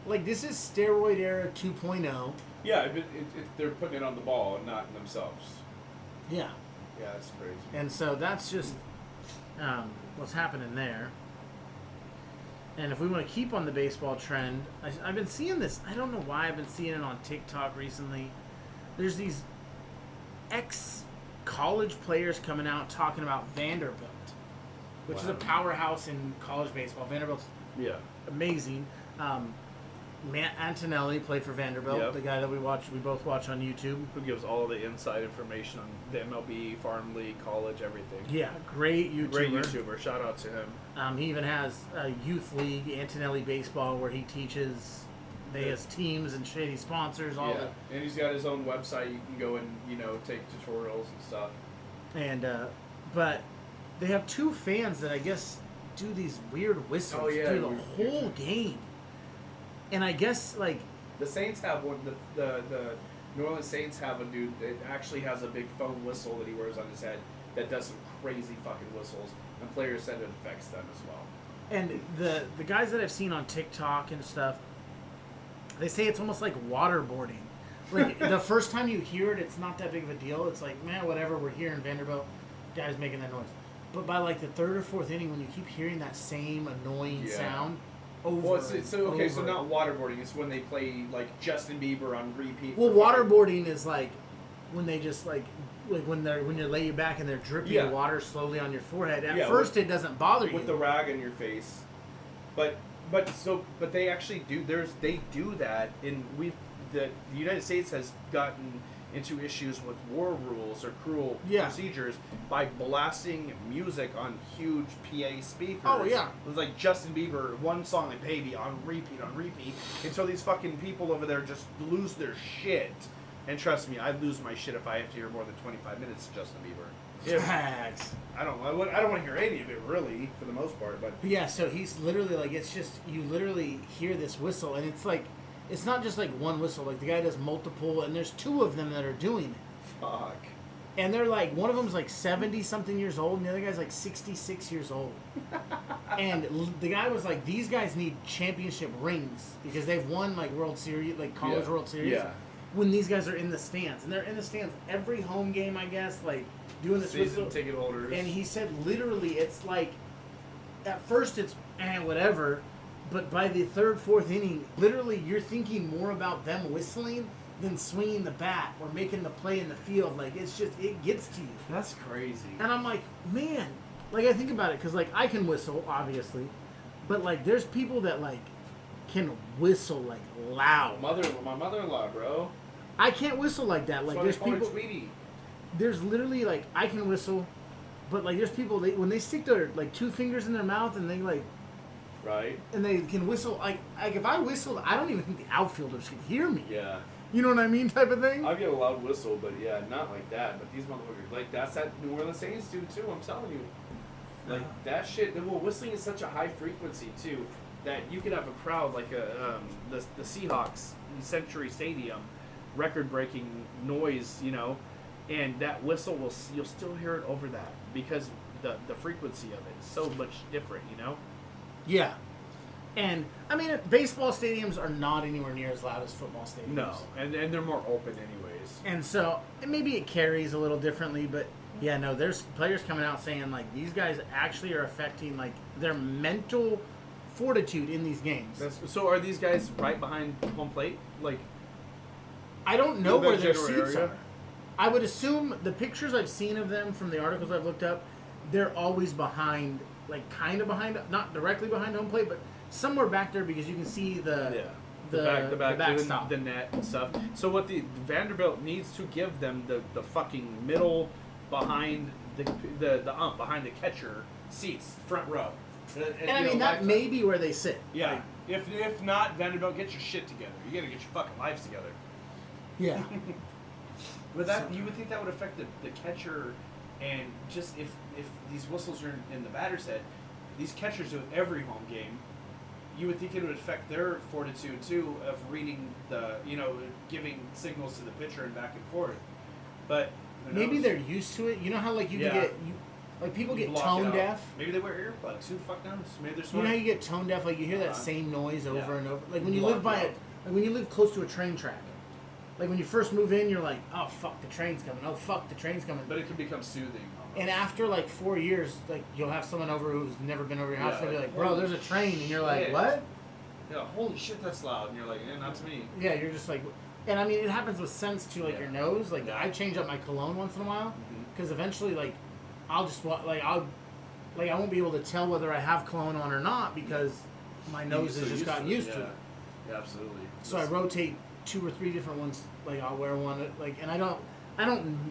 S2: like, this is steroid era 2.0.
S1: Yeah, they're putting it on the ball and not themselves.
S2: Yeah.
S1: Yeah, that's crazy.
S2: And so that's just what's happening there. And if we want to keep on the baseball trend, I've been seeing this. I don't know why I've been seeing it on TikTok recently. There's these ex-college players coming out talking about Vanderbilt, which is a powerhouse in college baseball. Vanderbilt's
S1: Yeah.
S2: amazing. Matt Antonelli played for Vanderbilt,
S1: Yep.
S2: the guy that we both watch on YouTube.
S1: Who gives all the inside information on the MLB, Farm League, college, everything.
S2: Yeah, great YouTuber.
S1: Great YouTuber. Shout out to him.
S2: He even has a youth league, Antonelli Baseball, where he teaches. They has teams and shady sponsors, all
S1: Yeah, and he's got his own website. You can go and take tutorials and stuff.
S2: and but they have 2 fans that I guess do these weird whistles
S1: Oh, yeah,
S2: through the
S1: weird-
S2: whole game. And I guess, like,
S1: The Saints have one. The New Orleans Saints have a dude that actually has a big foam whistle that he wears on his head that does some crazy fucking whistles, and players said it affects them as well.
S2: And the guys that I've seen on TikTok and stuff, they say it's almost like waterboarding. Like, the first time you hear it, it's not that big of a deal. It's like, man, whatever, we're here in Vanderbilt, guys making that noise. But by, like, the third or fourth inning, when you keep hearing that same annoying sound over
S1: Well, so not waterboarding. It's when they play, like, Justin Bieber on repeat.
S2: Well, waterboarding is, like, when they just, like when you lay you back and they're dripping water slowly on your forehead. At first, it doesn't bother you.
S1: With the rag on your face. But they actually do. They do that the United States has gotten into issues with war rules or cruel procedures by blasting music on huge PA speakers.
S2: Oh yeah,
S1: it was like Justin Bieber, one song like "Baby" on repeat, until these fucking people over there just lose their shit. And trust me, I'd lose my shit if I have to hear more than 25 minutes of Justin Bieber.
S2: Facts.
S1: I don't want to hear any of it really, for the most part. But
S2: yeah, so he's literally like, it's just you literally hear this whistle, and it's like. It's not just like one whistle. Like the guy does multiple, and there's two of them that are doing it.
S1: Fuck.
S2: And they're like, one of them's like 70-something years old, and the other guy's like 66 years old. And the guy was like, these guys need championship rings because they've won like World Series, like college World Series.
S1: Yeah.
S2: When these guys are in the stands, and they're in the stands every home game, I guess, like doing this
S1: season
S2: whistle.
S1: Ticket holders.
S2: And he said, literally, it's like, at first it's whatever. But by the third, fourth inning, literally you're thinking more about them whistling than swinging the bat or making the play in the field. Like, it's just, it gets to you.
S1: That's crazy.
S2: And I'm like, man. Like, I think about it, because, like, I can whistle, obviously. But, like, there's people that, like, can whistle, like, loud.
S1: My mother-in-law, bro.
S2: I can't whistle like that. Like, there's people.
S1: Tweety.
S2: There's literally, like, I can whistle. But, like, there's people, when they stick their, like, two fingers in their mouth and they, like,
S1: right.
S2: And they can whistle. Like if I whistled, I don't even think the outfielders could hear me.
S1: Yeah.
S2: You know what I mean, type of thing?
S1: I get a loud whistle, but yeah, not like that. But these motherfuckers, like, that's that New Orleans Saints do, too. I'm telling you. Like, that shit. Well, whistling is such a high frequency, too, that you could have a crowd like the Seahawks Century Stadium, record-breaking noise, you know, and that whistle, you'll still hear it over that because the frequency of it is so much different, you know?
S2: Yeah. And, I mean, baseball stadiums are not anywhere near as loud as football stadiums.
S1: No, and they're more open anyways.
S2: And so, maybe it carries a little differently, but, yeah, no, there's players coming out saying, like, these guys actually are affecting, like, their mental fortitude in these games.
S1: So are these guys right behind home plate? Like,
S2: I don't know where their seats are. I would assume the pictures I've seen of them from the articles I've looked up, they're always behind, like kind of behind, not directly behind home plate, but somewhere back there because you can see the backstop,
S1: the net and stuff. So what the Vanderbilt needs to give them the fucking middle behind the ump behind the catcher seats, front row.
S2: And I mean that may be where they sit.
S1: Yeah. Like, if not, Vanderbilt, get your shit together. You got to get your fucking lives together.
S2: Yeah.
S1: But that you would think that would affect the catcher, and just if these whistles are in the batter's head, these catchers do it every home game. You would think it would affect their fortitude too of reading giving signals to the pitcher and back and forth. But
S2: maybe they're used to it. You know how like people get tone deaf.
S1: Maybe they wear earplugs. Who the fuck knows? Maybe they're smart.
S2: You know how you get tone deaf, like you hear that same noise over and over. Like when you live by it, like when you live close to a train track. Like when you first move in, you're like, oh fuck, the train's coming. Oh fuck, the train's coming.
S1: But it can become soothing. Almost.
S2: And after like 4 years, like you'll have someone over who's never been over your house, and they'll be like, bro, there's a train, and you're like, what?
S1: Yeah, holy shit, that's loud. And you're like, not to me.
S2: Yeah, you're just like, and I mean, it happens with scents too, like your nose. Like I change up my cologne once in a while, because eventually, like, I won't be able to tell whether I have cologne on or not because my nose has just gotten used to it.
S1: Yeah, absolutely.
S2: So I rotate 2 or 3 different ones. Like I'll wear one, like, and I don't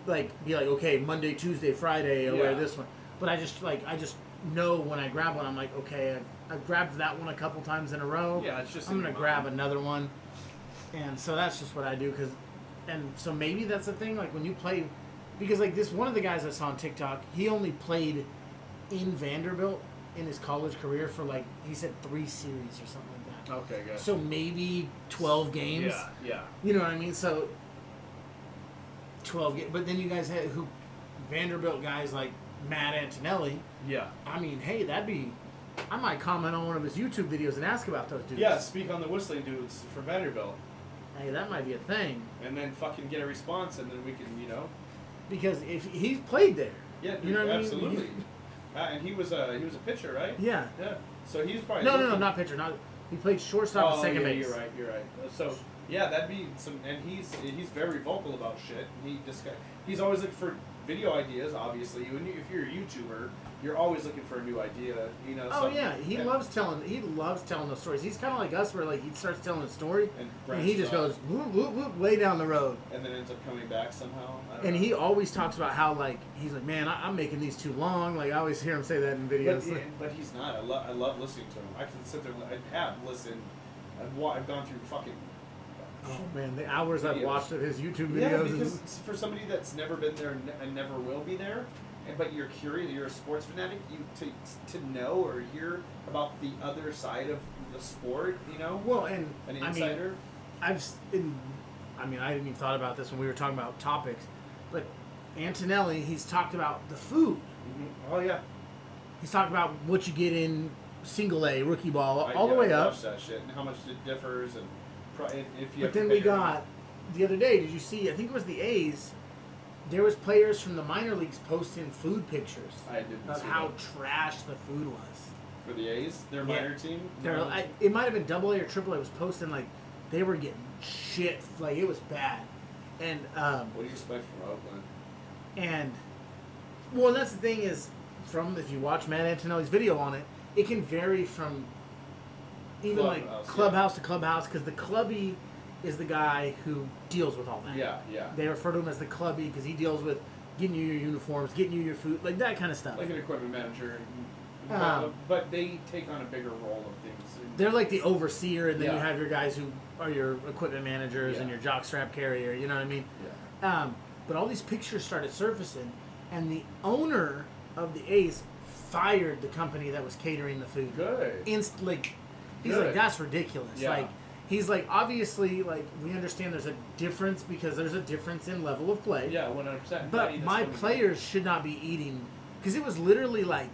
S2: like be like, okay, Monday, Tuesday, Friday, I'll wear this one. But I just know when I grab one, I'm like, okay, I've grabbed that one a couple times in a row.
S1: Yeah, it's just
S2: I'm gonna grab another one, and so that's just what I do. And so maybe that's the thing. Like when you play, because like this one of the guys I saw on TikTok, he only played in Vanderbilt in his college career for like he said 3 series or something like that.
S1: Okay, good.
S2: So maybe 12 games.
S1: Yeah.
S2: You know what I mean? So But then you guys had Vanderbilt guys like Matt Antonelli.
S1: Yeah.
S2: I mean, hey, I might comment on one of his YouTube videos and ask about those dudes.
S1: Yeah, speak on the whistling dudes for Vanderbilt.
S2: Hey, that might be a thing.
S1: And then fucking get a response, and then we can,
S2: Because if he's played there.
S1: Yeah, dude,
S2: you know what
S1: absolutely.
S2: I mean?
S1: And he was a pitcher, right?
S2: Yeah.
S1: Yeah. So he's probably
S2: No, not pitcher. He played shortstop and second base.
S1: You're right. So yeah, that'd be some, and he's very vocal about shit. He's always looking for video ideas. Obviously, if you're a YouTuber, you're always looking for a new idea.
S2: Oh yeah, he loves telling those stories. He's kind of like us, where like he starts telling a story and he just goes whoop whoop whoop way down the road,
S1: and then ends up coming back somehow.
S2: And he always talks about how like he's like, man, I'm making these too long. Like I always hear him say that in videos.
S1: But he's not. I love listening to him. I can sit there. I have listened. I've gone through fucking.
S2: Oh man, the hours I've watched of his YouTube videos.
S1: Yeah, because for somebody that's never been there and never will be there, but you're curious, you're a sports fanatic, to know or hear about the other side of the sport,
S2: Well, and
S1: an insider.
S2: I didn't even thought about this when we were talking about topics, but Antonelli, he's talked about the food.
S1: Mm-hmm. Oh yeah.
S2: He's talked about what you get in single A, rookie ball, all the way up.
S1: That shit and how much it differs and.
S2: But then we got the other day. Did you see? I think it was the A's. There was players from the minor leagues posting food pictures of how trash the food was.
S1: For the A's, their minor team.
S2: It might have been Double A or Triple A. Was posting like they were getting shit. Like it was bad. And
S1: what do you expect from Oakland?
S2: And that's the thing is, if you watch Matt Antonelli's video on it, it can vary from. Even clubhouse to clubhouse, because the clubby is the guy who deals with all that.
S1: Yeah.
S2: They refer to him as the clubby because he deals with getting you your uniforms, getting you your food, like that kind of stuff.
S1: Like an equipment manager. But they take on a bigger role of things.
S2: They're like the overseer, and then you have your guys who are your equipment managers and your jockstrap carrier, you know what I mean?
S1: Yeah.
S2: But all these pictures started surfacing, and the owner of the A's fired the company that was catering the food.
S1: Good.
S2: He's like, that's ridiculous.
S1: Yeah.
S2: Like, he's like, obviously, like, we understand there's a difference because there's a difference in level of play.
S1: Yeah, 100%.
S2: But my players should not be eating, because it was literally like,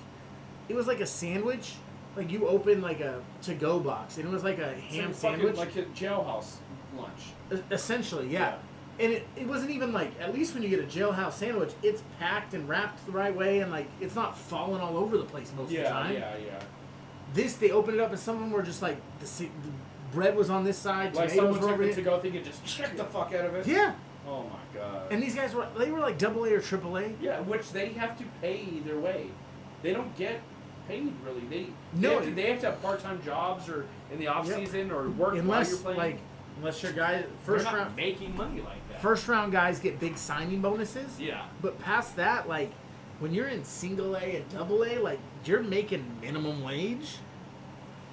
S2: it was like a sandwich. Like, you open like a to-go box, and it was like a ham sandwich.
S1: Like a jailhouse lunch.
S2: Essentially, yeah. And it wasn't even like, at least when you get a jailhouse sandwich, it's packed and wrapped the right way, and like, it's not falling all over the place most of the time.
S1: Yeah.
S2: This, they opened it up, and some of them were just like, the bread was on this side,
S1: like
S2: tomatoes were over
S1: took
S2: here.
S1: it to go, thinking just check the fuck out of it.
S2: Yeah.
S1: Oh my god.
S2: And these guys were like Double A or Triple A.
S1: Yeah, which they have to pay their way. They don't get paid really. They have to have part-time jobs or in the off season or work while you're playing.
S2: Unless your guy
S1: round making money like that.
S2: First round guys get big signing bonuses.
S1: Yeah.
S2: But past that, like, when you're in single A and double A, like, you're making minimum wage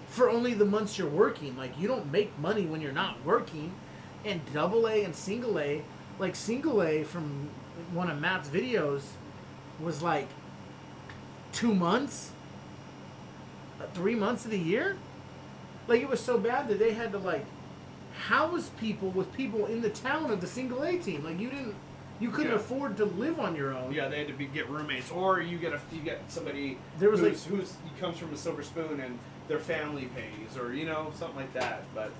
S2: for only the months you're working. Like, you don't make money when you're not working. And double A and single A, like, single A from one of Matt's videos was like 2 months, 3 months of the year. Like, it was so bad that they had to, like, house people with people in the town of the single A team. Like, you couldn't afford to live on your own.
S1: Yeah, they had to get roommates, or you get somebody who comes from a silver spoon and their family pays, or something like that. But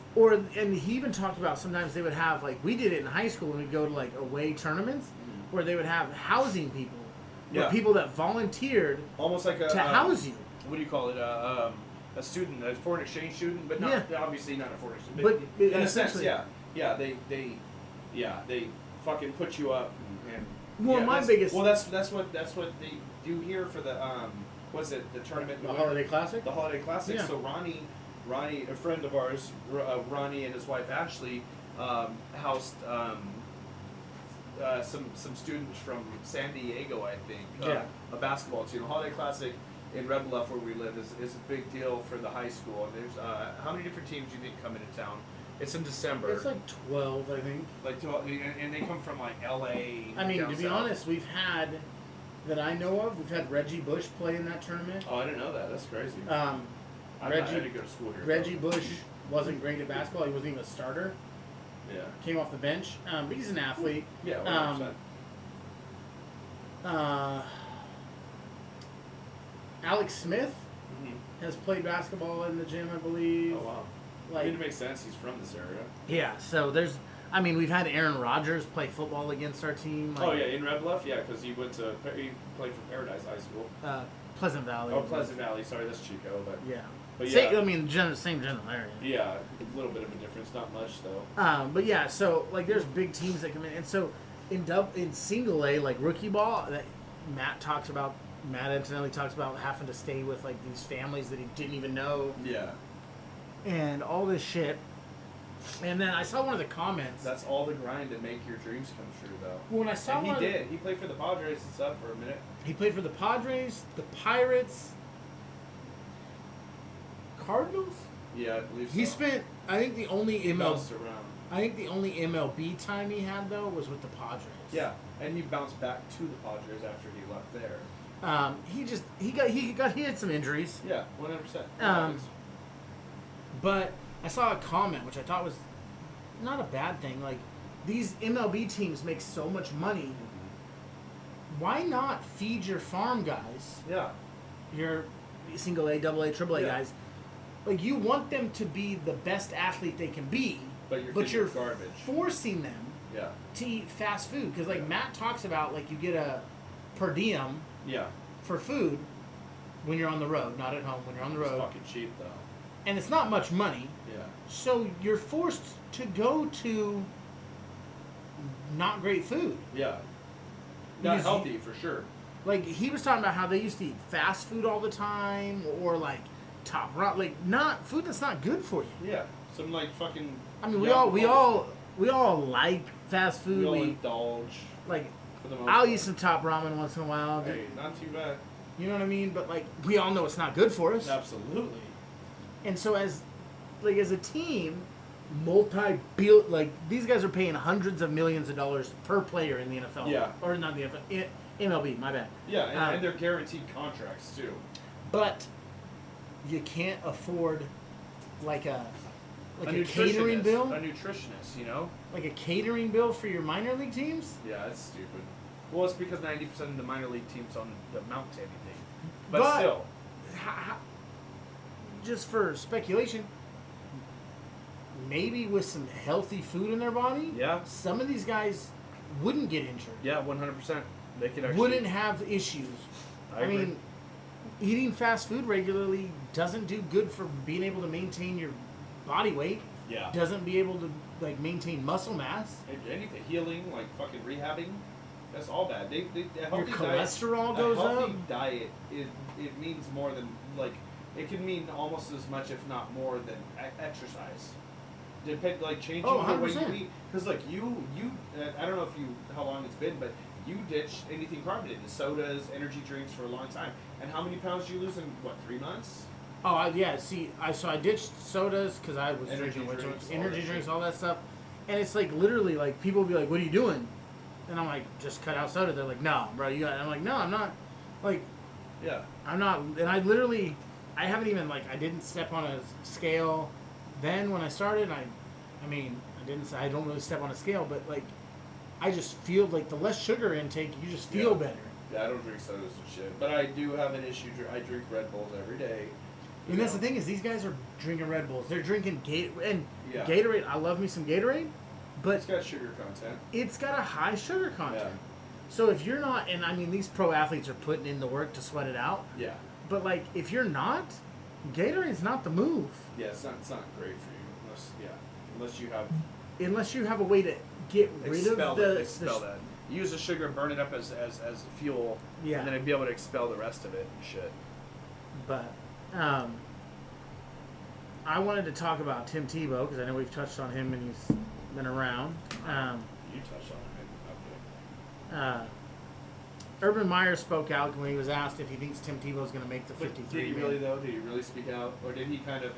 S2: and he even talked about sometimes they would have, like, we did it in high school when we go to like away tournaments, where they would have housing people, people that volunteered
S1: almost like
S2: to house you.
S1: What do you call it? A student, a foreign exchange student, but not obviously not a foreign exchange.
S2: But
S1: in a sense, they fucking put you up and
S2: biggest.
S1: Well, that's what they do here for the what's it, the tournament?
S2: The Holiday Classic.
S1: The Holiday Classic.
S2: Yeah.
S1: So Ronnie, a friend of ours, Ronnie and his wife Ashley, housed some students from San Diego, I think. A basketball team. Holiday Classic in Red Bluff, where we live, is a big deal for the high school. And there's how many different teams do you think come into town? It's in December.
S2: It's like 12, I think.
S1: Like 12, and they come from like L.A.
S2: I mean, to be honest, we've had Reggie Bush play in that tournament.
S1: Oh, I didn't know that. That's crazy.
S2: I
S1: had to go to school here.
S2: Reggie Bush wasn't great at basketball. He wasn't even a starter.
S1: Yeah.
S2: Came off the bench, but he's an athlete.
S1: Yeah.
S2: Alex Smith
S1: Mm-hmm.
S2: has played basketball in the gym, I believe.
S1: Oh wow.
S2: Like,
S1: It makes sense. He's from this area.
S2: yeah, so there's, I mean, we've had Aaron Rodgers play football against our team. Like,
S1: Oh yeah, in Red Bluff, yeah, because he played for Paradise High School.
S2: Pleasant Valley.
S1: Oh, Pleasant Valley. Sorry, that's Chico, but
S2: Yeah.
S1: But
S2: Same,
S1: yeah.
S2: I mean, same general area.
S1: yeah, a little bit of a difference, not much though.
S2: But yeah, so like there's big teams that come in, and so in single A, like rookie ball, that Matt Antonelli talks about having to stay with like these families that he didn't even know,
S1: Yeah,
S2: and all this shit. And then I saw one of the comments.
S1: that's all the grind to make your dreams come true, though.
S2: When I saw
S1: And he
S2: one,
S1: did. He played for the Padres and stuff for a minute.
S2: he played for the Padres, the Pirates, Cardinals.
S1: Yeah, I believe so.
S2: He spent, I think the only
S1: bounced around.
S2: I think the only MLB time he had though was with the Padres.
S1: Yeah, and he bounced back to the Padres after he left there.
S2: He had some injuries.
S1: Yeah, 100%.
S2: But I saw a comment which I thought was not a bad thing. Like, these MLB teams make so much money. Why not feed your farm guys,
S1: Yeah,
S2: your single A, double A, triple A
S1: Yeah.
S2: guys? Like, you want them to be the best athlete they can be,
S1: but you're
S2: but
S1: feeding
S2: you're
S1: garbage.
S2: forcing them
S1: Yeah,
S2: to eat fast food. Because, like,
S1: Yeah.
S2: Matt talks about, like, you get a per diem
S1: yeah.
S2: for food when you're on the road, not at home, when you're on the
S1: It's
S2: road.
S1: fucking cheap though.
S2: And it's not much money.
S1: Yeah,
S2: So you're forced to go to not great food.
S1: yeah. Not
S2: Because
S1: healthy for sure.
S2: Like, he was talking about how they used to eat fast food all the time, or like top raw, like not food that's not good for you.
S1: Yeah, some like fucking.
S2: I mean, we
S1: young
S2: all like fast food.
S1: We all
S2: We
S1: indulge
S2: like.
S1: for the most
S2: I'll
S1: part.
S2: eat some top ramen once in a while.
S1: Hey, not too bad.
S2: You know what I mean? But like, we all know it's not good for us.
S1: Absolutely.
S2: And so as a team, like these guys are paying hundreds of millions of dollars per player in the NFL.
S1: Yeah.
S2: Or not the NFL, MLB. My bad.
S1: Yeah, and they're guaranteed contracts too.
S2: But you can't afford like a
S1: nutritionist,
S2: catering bill,
S1: A nutritionist, you know?
S2: like a catering bill for your minor league teams.
S1: Yeah, that's stupid. Well, it's because 90% of the minor league teams don't amount to anything. But still.
S2: Just for speculation, maybe with some healthy food in their body,
S1: Yeah.
S2: some of these guys wouldn't get injured.
S1: Yeah, 100%. They could actually.
S2: Wouldn't have issues.
S1: I agree.
S2: mean, eating fast food regularly doesn't do good for being able to maintain your body weight.
S1: Yeah.
S2: Doesn't be able to like maintain muscle mass.
S1: Anything, healing, like fucking rehabbing, that's all bad. A
S2: Your
S1: healthy
S2: cholesterol
S1: diet,
S2: goes
S1: a healthy
S2: up.
S1: diet, it means more than, like, it can mean almost as much, if not more, than exercise. Like changing
S2: Oh,
S1: the way
S2: 100%.
S1: you eat. Because like you, I don't know how long it's been, but you ditched anything carbonated, sodas, energy drinks for a long time. And how many pounds did you lose in, what, 3 months?
S2: Oh yeah, see, I ditched sodas because I was
S1: Energy
S2: drinking way too much
S1: drinks, all
S2: energy
S1: that
S2: drinks,
S1: shit.
S2: all that stuff, and it's like literally like people will be like, "What are you doing?" And I'm like, "Just cut out soda." They're like, "No, bro, you got." I'm like, "No, I'm not." Like,
S1: Yeah.
S2: I'm not, and I haven't even like I didn't step on a scale. Then when I started, I don't really step on a scale, but like, I just feel like the less sugar intake, you just feel
S1: Yeah.
S2: better.
S1: Yeah, I don't drink sodas and shit, but I do have an issue. I drink Red Bulls every day.
S2: And that's the thing is, these guys are drinking Red Bulls. They're drinking
S1: Yeah.
S2: Gatorade. I love me some Gatorade, but
S1: It's got sugar content.
S2: it's got a high sugar content.
S1: Yeah.
S2: So if you're not, and I mean, these pro athletes are putting in the work to sweat it out.
S1: Yeah.
S2: But like, if you're not, Gatorade's not the move.
S1: Yeah, it's not great for you unless you have
S2: Unless you have a way to get rid
S1: expel
S2: of the
S1: expel that. Use the sugar, burn it up as fuel,
S2: Yeah.
S1: and then I'd be able to expel the rest of it and shit.
S2: But I wanted to talk about Tim Tebow because I know we've touched on him and he's been around.
S1: You touched on it. Okay.
S2: Urban Meyer spoke out when he was asked if he thinks Tim Tebow's going to make the 53.
S1: Did he really though? Did he really speak out, or did he kind of?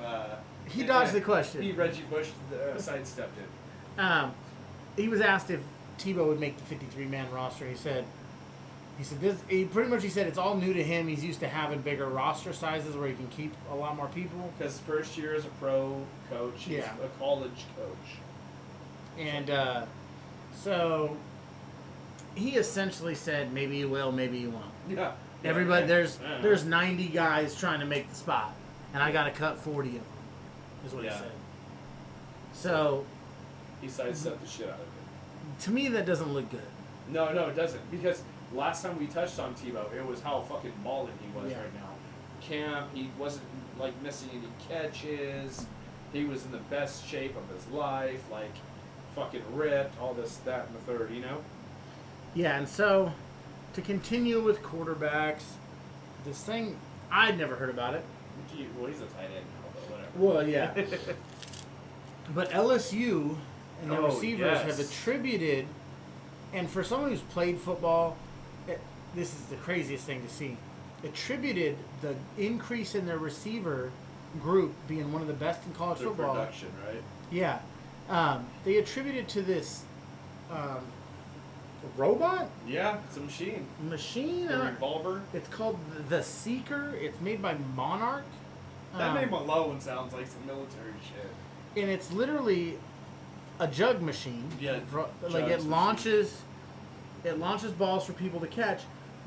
S2: He dodged the question.
S1: He Reggie Bush sidestepped it.
S2: He was asked if Tebow would make the 53-man roster. He said this. He pretty much said it's all new to him. He's used to having bigger roster sizes where he can keep a lot more people.
S1: Because first year as a pro coach, he's
S2: Yeah.
S1: a college coach.
S2: And so he essentially said, maybe you will, maybe you won't.
S1: Yeah.
S2: Everybody, there's 90 guys trying to make the spot, and I got to cut 40 of them, is what he said. So,
S1: he sidestepped the shit out of it.
S2: To me, that doesn't look good.
S1: No, it doesn't. Because last time we touched on Tebow, it was how fucking balling he was right now. Camp, he wasn't like missing any catches. He was in the best shape of his life. Like, fucking ripped. All this, that, and the third. You know.
S2: Yeah, and so to continue with quarterbacks, this thing I'd never heard about it.
S1: Well, he's a tight end now, but whatever.
S2: Well, yeah. But LSU and their receivers have attributed, and for someone who's played football, this is the craziest thing to see, attributed the increase in their receiver group being one of the best in college football.
S1: Production, right?
S2: Yeah. They attributed to this robot?
S1: Yeah, it's a machine.
S2: Machine?
S1: A revolver?
S2: It's called the Seeker. It's made by Monarch.
S1: That name alone sounds like some military shit.
S2: And it's literally a jug machine.
S1: Yeah.
S2: Like it launches balls for people to catch,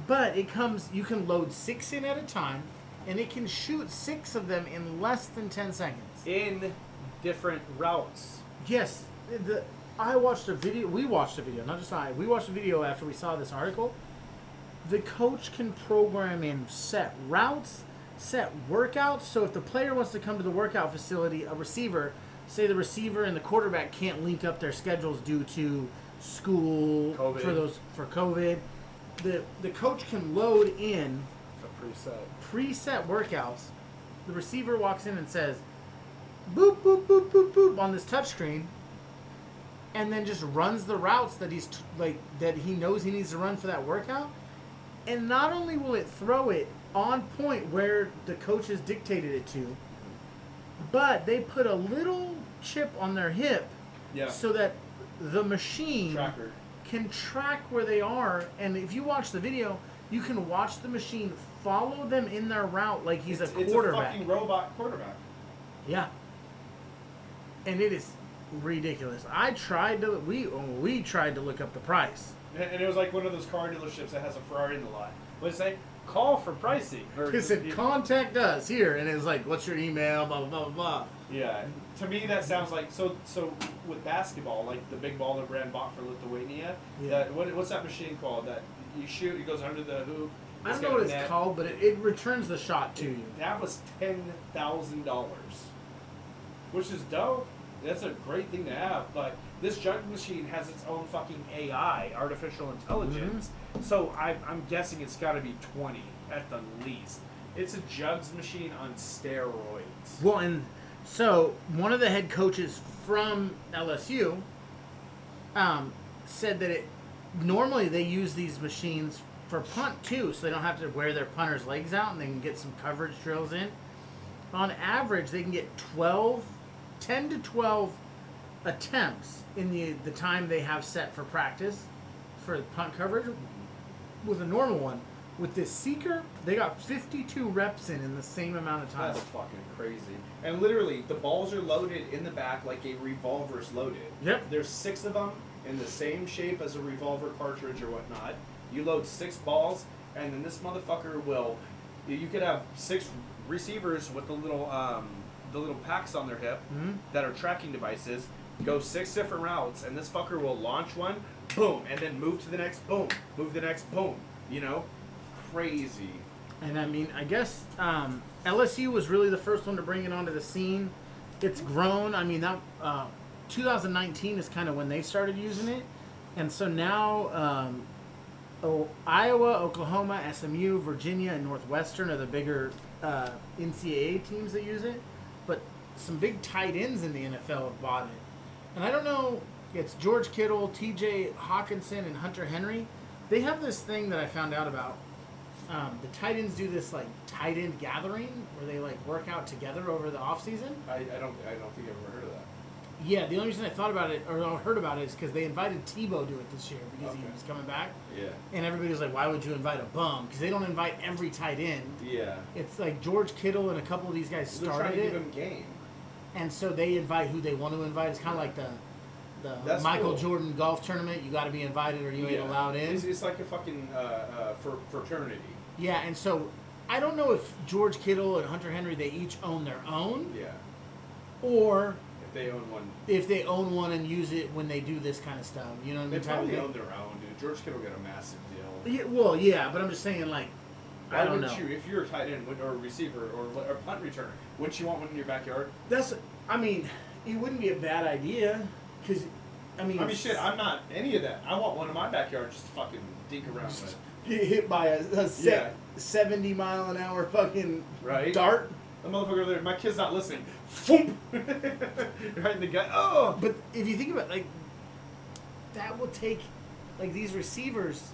S2: but you can load 6 in at a time, and it can shoot 6 of them in less than 10 seconds.
S1: In different routes.
S2: Yes. We watched a video, not just I. We watched a video after we saw this article. The coach can program in set routes, set workouts. So if the player wants to come to the workout facility, the receiver and the quarterback can't link up their schedules due to school for COVID. The coach can load in
S1: a
S2: preset workouts. The receiver walks in and says, boop, boop, boop, boop, boop on this touchscreen, and then just runs the routes that that he knows he needs to run for that workout. And not only will it throw it on point where the coach has dictated it to, but they put a little chip on their hip so that the machine can track where they are. And if you watch the video, you can watch the machine follow them in their route like he's a quarterback.
S1: It's a fucking robot quarterback.
S2: Yeah. And it is ridiculous. We tried to look up the price.
S1: And it was like one of those car dealerships that has a Ferrari in the lot. What did it say? Call for pricing.
S2: It said, contact us here. And it was like, what's your email, blah, blah, blah, blah.
S1: Yeah. To me, that sounds like... So with basketball, like the big ball that Brand bought for Lithuania, what's that machine called? That you shoot, it goes under the hoop.
S2: I don't know what it's called, but it returns the shot to you.
S1: That was $10,000. Which is dope. That's a great thing to have, but this jug machine has its own fucking AI, artificial intelligence. Mm-hmm. So I'm guessing it's got to be 20 at the least. It's a jugs machine on steroids.
S2: Well, and so one of the head coaches from LSU said that normally they use these machines for punt too, so they don't have to wear their punter's legs out and they can get some coverage drills in. On average, they can get 10 to 12 attempts in the time they have set for practice for punt coverage with a normal one. With this Seeker, they got 52 reps in the same amount of time.
S1: That's fucking crazy. And literally, the balls are loaded in the back like a revolver's loaded.
S2: Yep.
S1: There's 6 of them in the same shape as a revolver cartridge or whatnot. You load 6 balls, and then this motherfucker will... You could have 6 receivers with the little packs on their hip that are tracking devices, go 6 different routes, and this fucker will launch one, boom, and then move to the next, boom, move to the next, boom. You know? Crazy.
S2: And I mean, I guess LSU was really the first one to bring it onto the scene. It's grown. I mean, that 2019 is kind of when they started using it. And so now Iowa, Oklahoma, SMU, Virginia, and Northwestern are the bigger NCAA teams that use it. But some big tight ends in the NFL have bought it. And I don't know, it's George Kittle, TJ Hawkinson, and Hunter Henry. They have this thing that I found out about. The tight ends do this like tight end gathering where they like work out together over the off season.
S1: I don't think I've ever heard of that.
S2: Yeah, the only reason I thought about it or heard about it is because they invited Tebow to it this year because he was coming back.
S1: Yeah.
S2: And everybody was like, "Why would you invite a bum?" Because they don't invite every tight end.
S1: Yeah.
S2: It's like George Kittle and a couple of these guys started
S1: They're trying to
S2: it.
S1: give him game.
S2: And so they invite who they want to invite. It's kind of like the Michael Jordan golf tournament. You got to be invited or you ain't allowed in.
S1: It's like a fucking fraternity.
S2: Yeah, and so I don't know if George Kittle and Hunter Henry, they each own their own.
S1: Yeah.
S2: Or
S1: if they own one.
S2: If they own one and use it when they do this kind of stuff. You know what I mean?
S1: They probably own their own, dude. George Kittle got a massive deal.
S2: Yeah, well, yeah, but I'm just saying, like, I don't know.
S1: You, if you're a tight end or a receiver or punt returner, wouldn't you want one in your backyard?
S2: I mean, it wouldn't be a bad idea. Because, I mean,
S1: shit, I'm not any of that. I want one in my backyard just to fucking dink around with.
S2: Get hit by a 70-mile-an-hour fucking dart.
S1: The motherfucker over there, my kid's not listening. Foom! Right in the gut. Oh!
S2: But if you think about it, like, that will take, like, these receivers,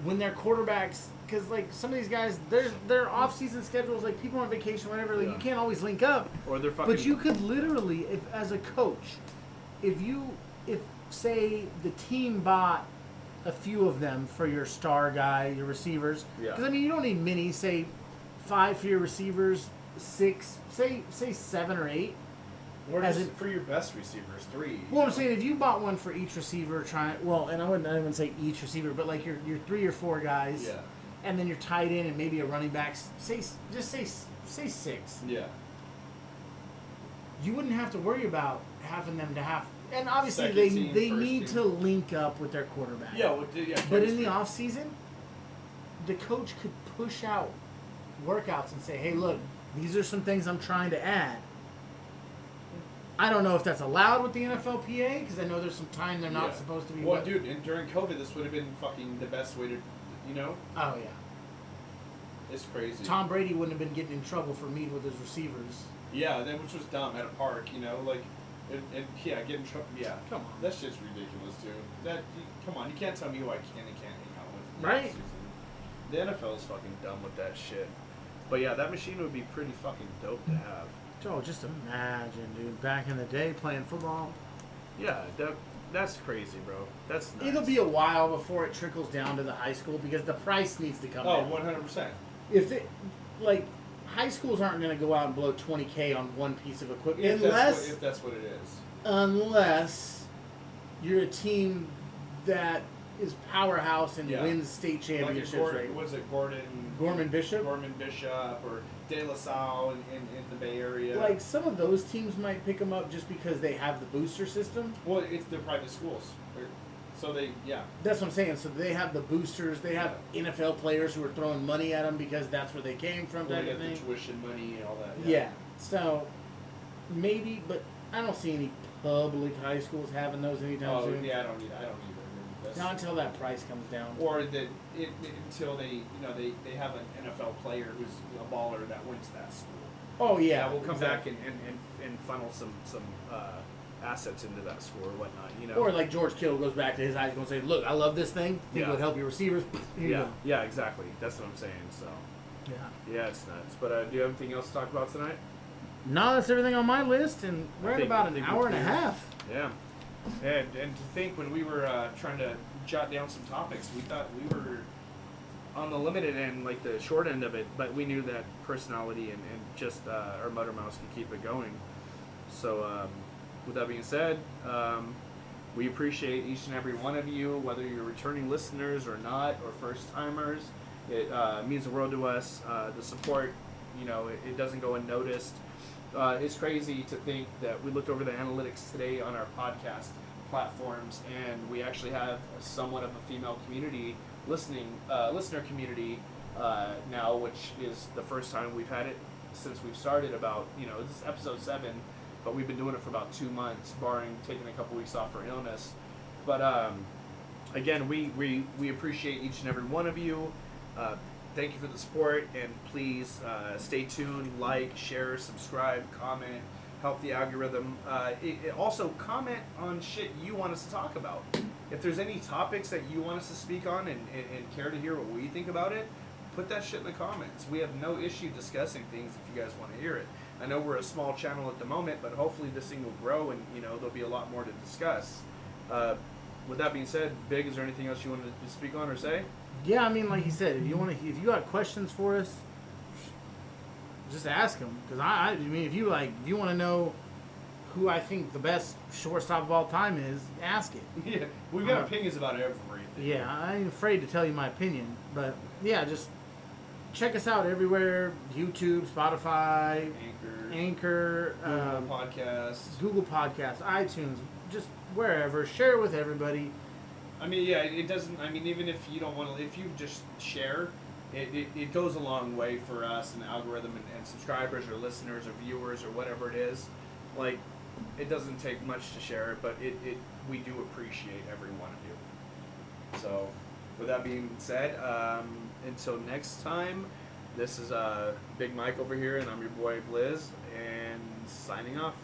S2: when they're quarterbacks, because, like, some of these guys, their off-season schedules, like, people on vacation, whatever, like, you can't always link up.
S1: Or they're fucking...
S2: But you could literally, if as a coach, if say, the team bought a few of them for your star guy, your receivers, because, I mean, you don't need many, say, 5 for your receivers, 6, say 7 or 8.
S1: Or just for your best receivers, 3.
S2: Well, I'm saying if you bought one for each receiver, and I wouldn't even say each receiver, but like your 3 or 4 guys, and then your tight end and maybe a running back, say 6.
S1: Yeah.
S2: You wouldn't have to worry about having them to have, and obviously they need to link up with their quarterback. But in the off season, the coach could push out workouts and say, "Hey, look, these are some things I'm trying to add." I don't know if that's allowed with the NFLPA because I know there's some time they're not supposed to be.
S1: Well, dude, and during COVID, this would have been fucking the best way to, you know.
S2: Oh yeah.
S1: It's crazy.
S2: Tom Brady wouldn't have been getting in trouble for meeting with his receivers.
S1: Yeah, which was dumb at a park, you know, like, get in trouble. Yeah,
S2: come on,
S1: that shit's ridiculous, dude. Come on, you can't tell me who I can and can't hang out with.
S2: Right.
S1: The NFL is fucking dumb with that shit. But yeah, that machine would be pretty fucking dope to have.
S2: Joe, just imagine, dude, back in the day playing football.
S1: Yeah, that's crazy, bro. That's nuts.
S2: It'll be a while before it trickles down to the high school because the price needs to come down.
S1: 100%.
S2: If they, like, high schools aren't going to go out and blow $20K on one piece of equipment
S1: if that's what it is.
S2: Unless you're a team that is powerhouse and wins state championships.
S1: Like was it
S2: Gorman Bishop?
S1: Gorman Bishop or De La Salle in the Bay Area.
S2: Like, some of those teams might pick them up just because they have the booster system.
S1: Well, they're private schools. So
S2: That's what I'm saying. So they have the boosters. They have NFL players who are throwing money at them because that's where they came from.
S1: They get the tuition money and all that.
S2: Yeah. So maybe, but I don't see any public high schools having those anytime soon.
S1: Yeah, I don't either.
S2: Not until that price comes down.
S1: Or until they have an NFL player who's a baller that went to that school.
S2: Oh yeah.
S1: We'll come back and funnel some assets into that school or whatnot, you know.
S2: Or like George Kittle goes back to his eyes and say, "Look, I love this thing. Think it would help your receivers."
S1: Yeah, exactly. That's what I'm saying. So. Yeah, it's nuts. But do you have anything else to talk about tonight?
S2: No, that's everything on my list, and we're at about an hour and a half.
S1: Yeah. And to think when we were trying to jot down some topics, we thought we were on the limited end, like the short end of it, but we knew that personality and just our motor mouse could keep it going. So with that being said, we appreciate each and every one of you, whether you're returning listeners or not, or first timers. It means the world to us. The support, it doesn't go unnoticed. It's crazy to think that we looked over the analytics today on our podcast platforms, and we actually have somewhat of a female community listener community now, which is the first time we've had it since we've started. This is episode 7, but we've been doing it for about 2 months, barring taking a couple weeks off for illness. But again, we appreciate each and every one of you. Thank you for the support, and please stay tuned, like, share, subscribe, comment, help the algorithm. Also, comment on shit you want us to talk about. If there's any topics that you want us to speak on and care to hear what we think about it, put that shit in the comments. We have no issue discussing things if you guys want to hear it. I know we're a small channel at the moment, but hopefully this thing will grow and there'll be a lot more to discuss. With that being said, Big, is there anything else you wanted to speak on or say?
S2: Yeah, I mean, like you said, if you got questions for us, just ask them. Because I mean, if you want to know who I think the best shortstop of all time is, ask it.
S1: Yeah, we've got opinions about everything.
S2: Yeah, I ain't afraid to tell you my opinion. But yeah, just check us out everywhere: YouTube, Spotify, Anchor, Google Podcasts, iTunes, just wherever. Share it with everybody.
S1: I mean, yeah, it doesn't. I mean, even if you don't want to, if you just share, it goes a long way for us and the algorithm and subscribers or listeners or viewers or whatever it is. Like, it doesn't take much to share it, but we do appreciate every one of you. So, with that being said, until next time, this is Big Mike over here, and I'm your boy Blizz, and signing off.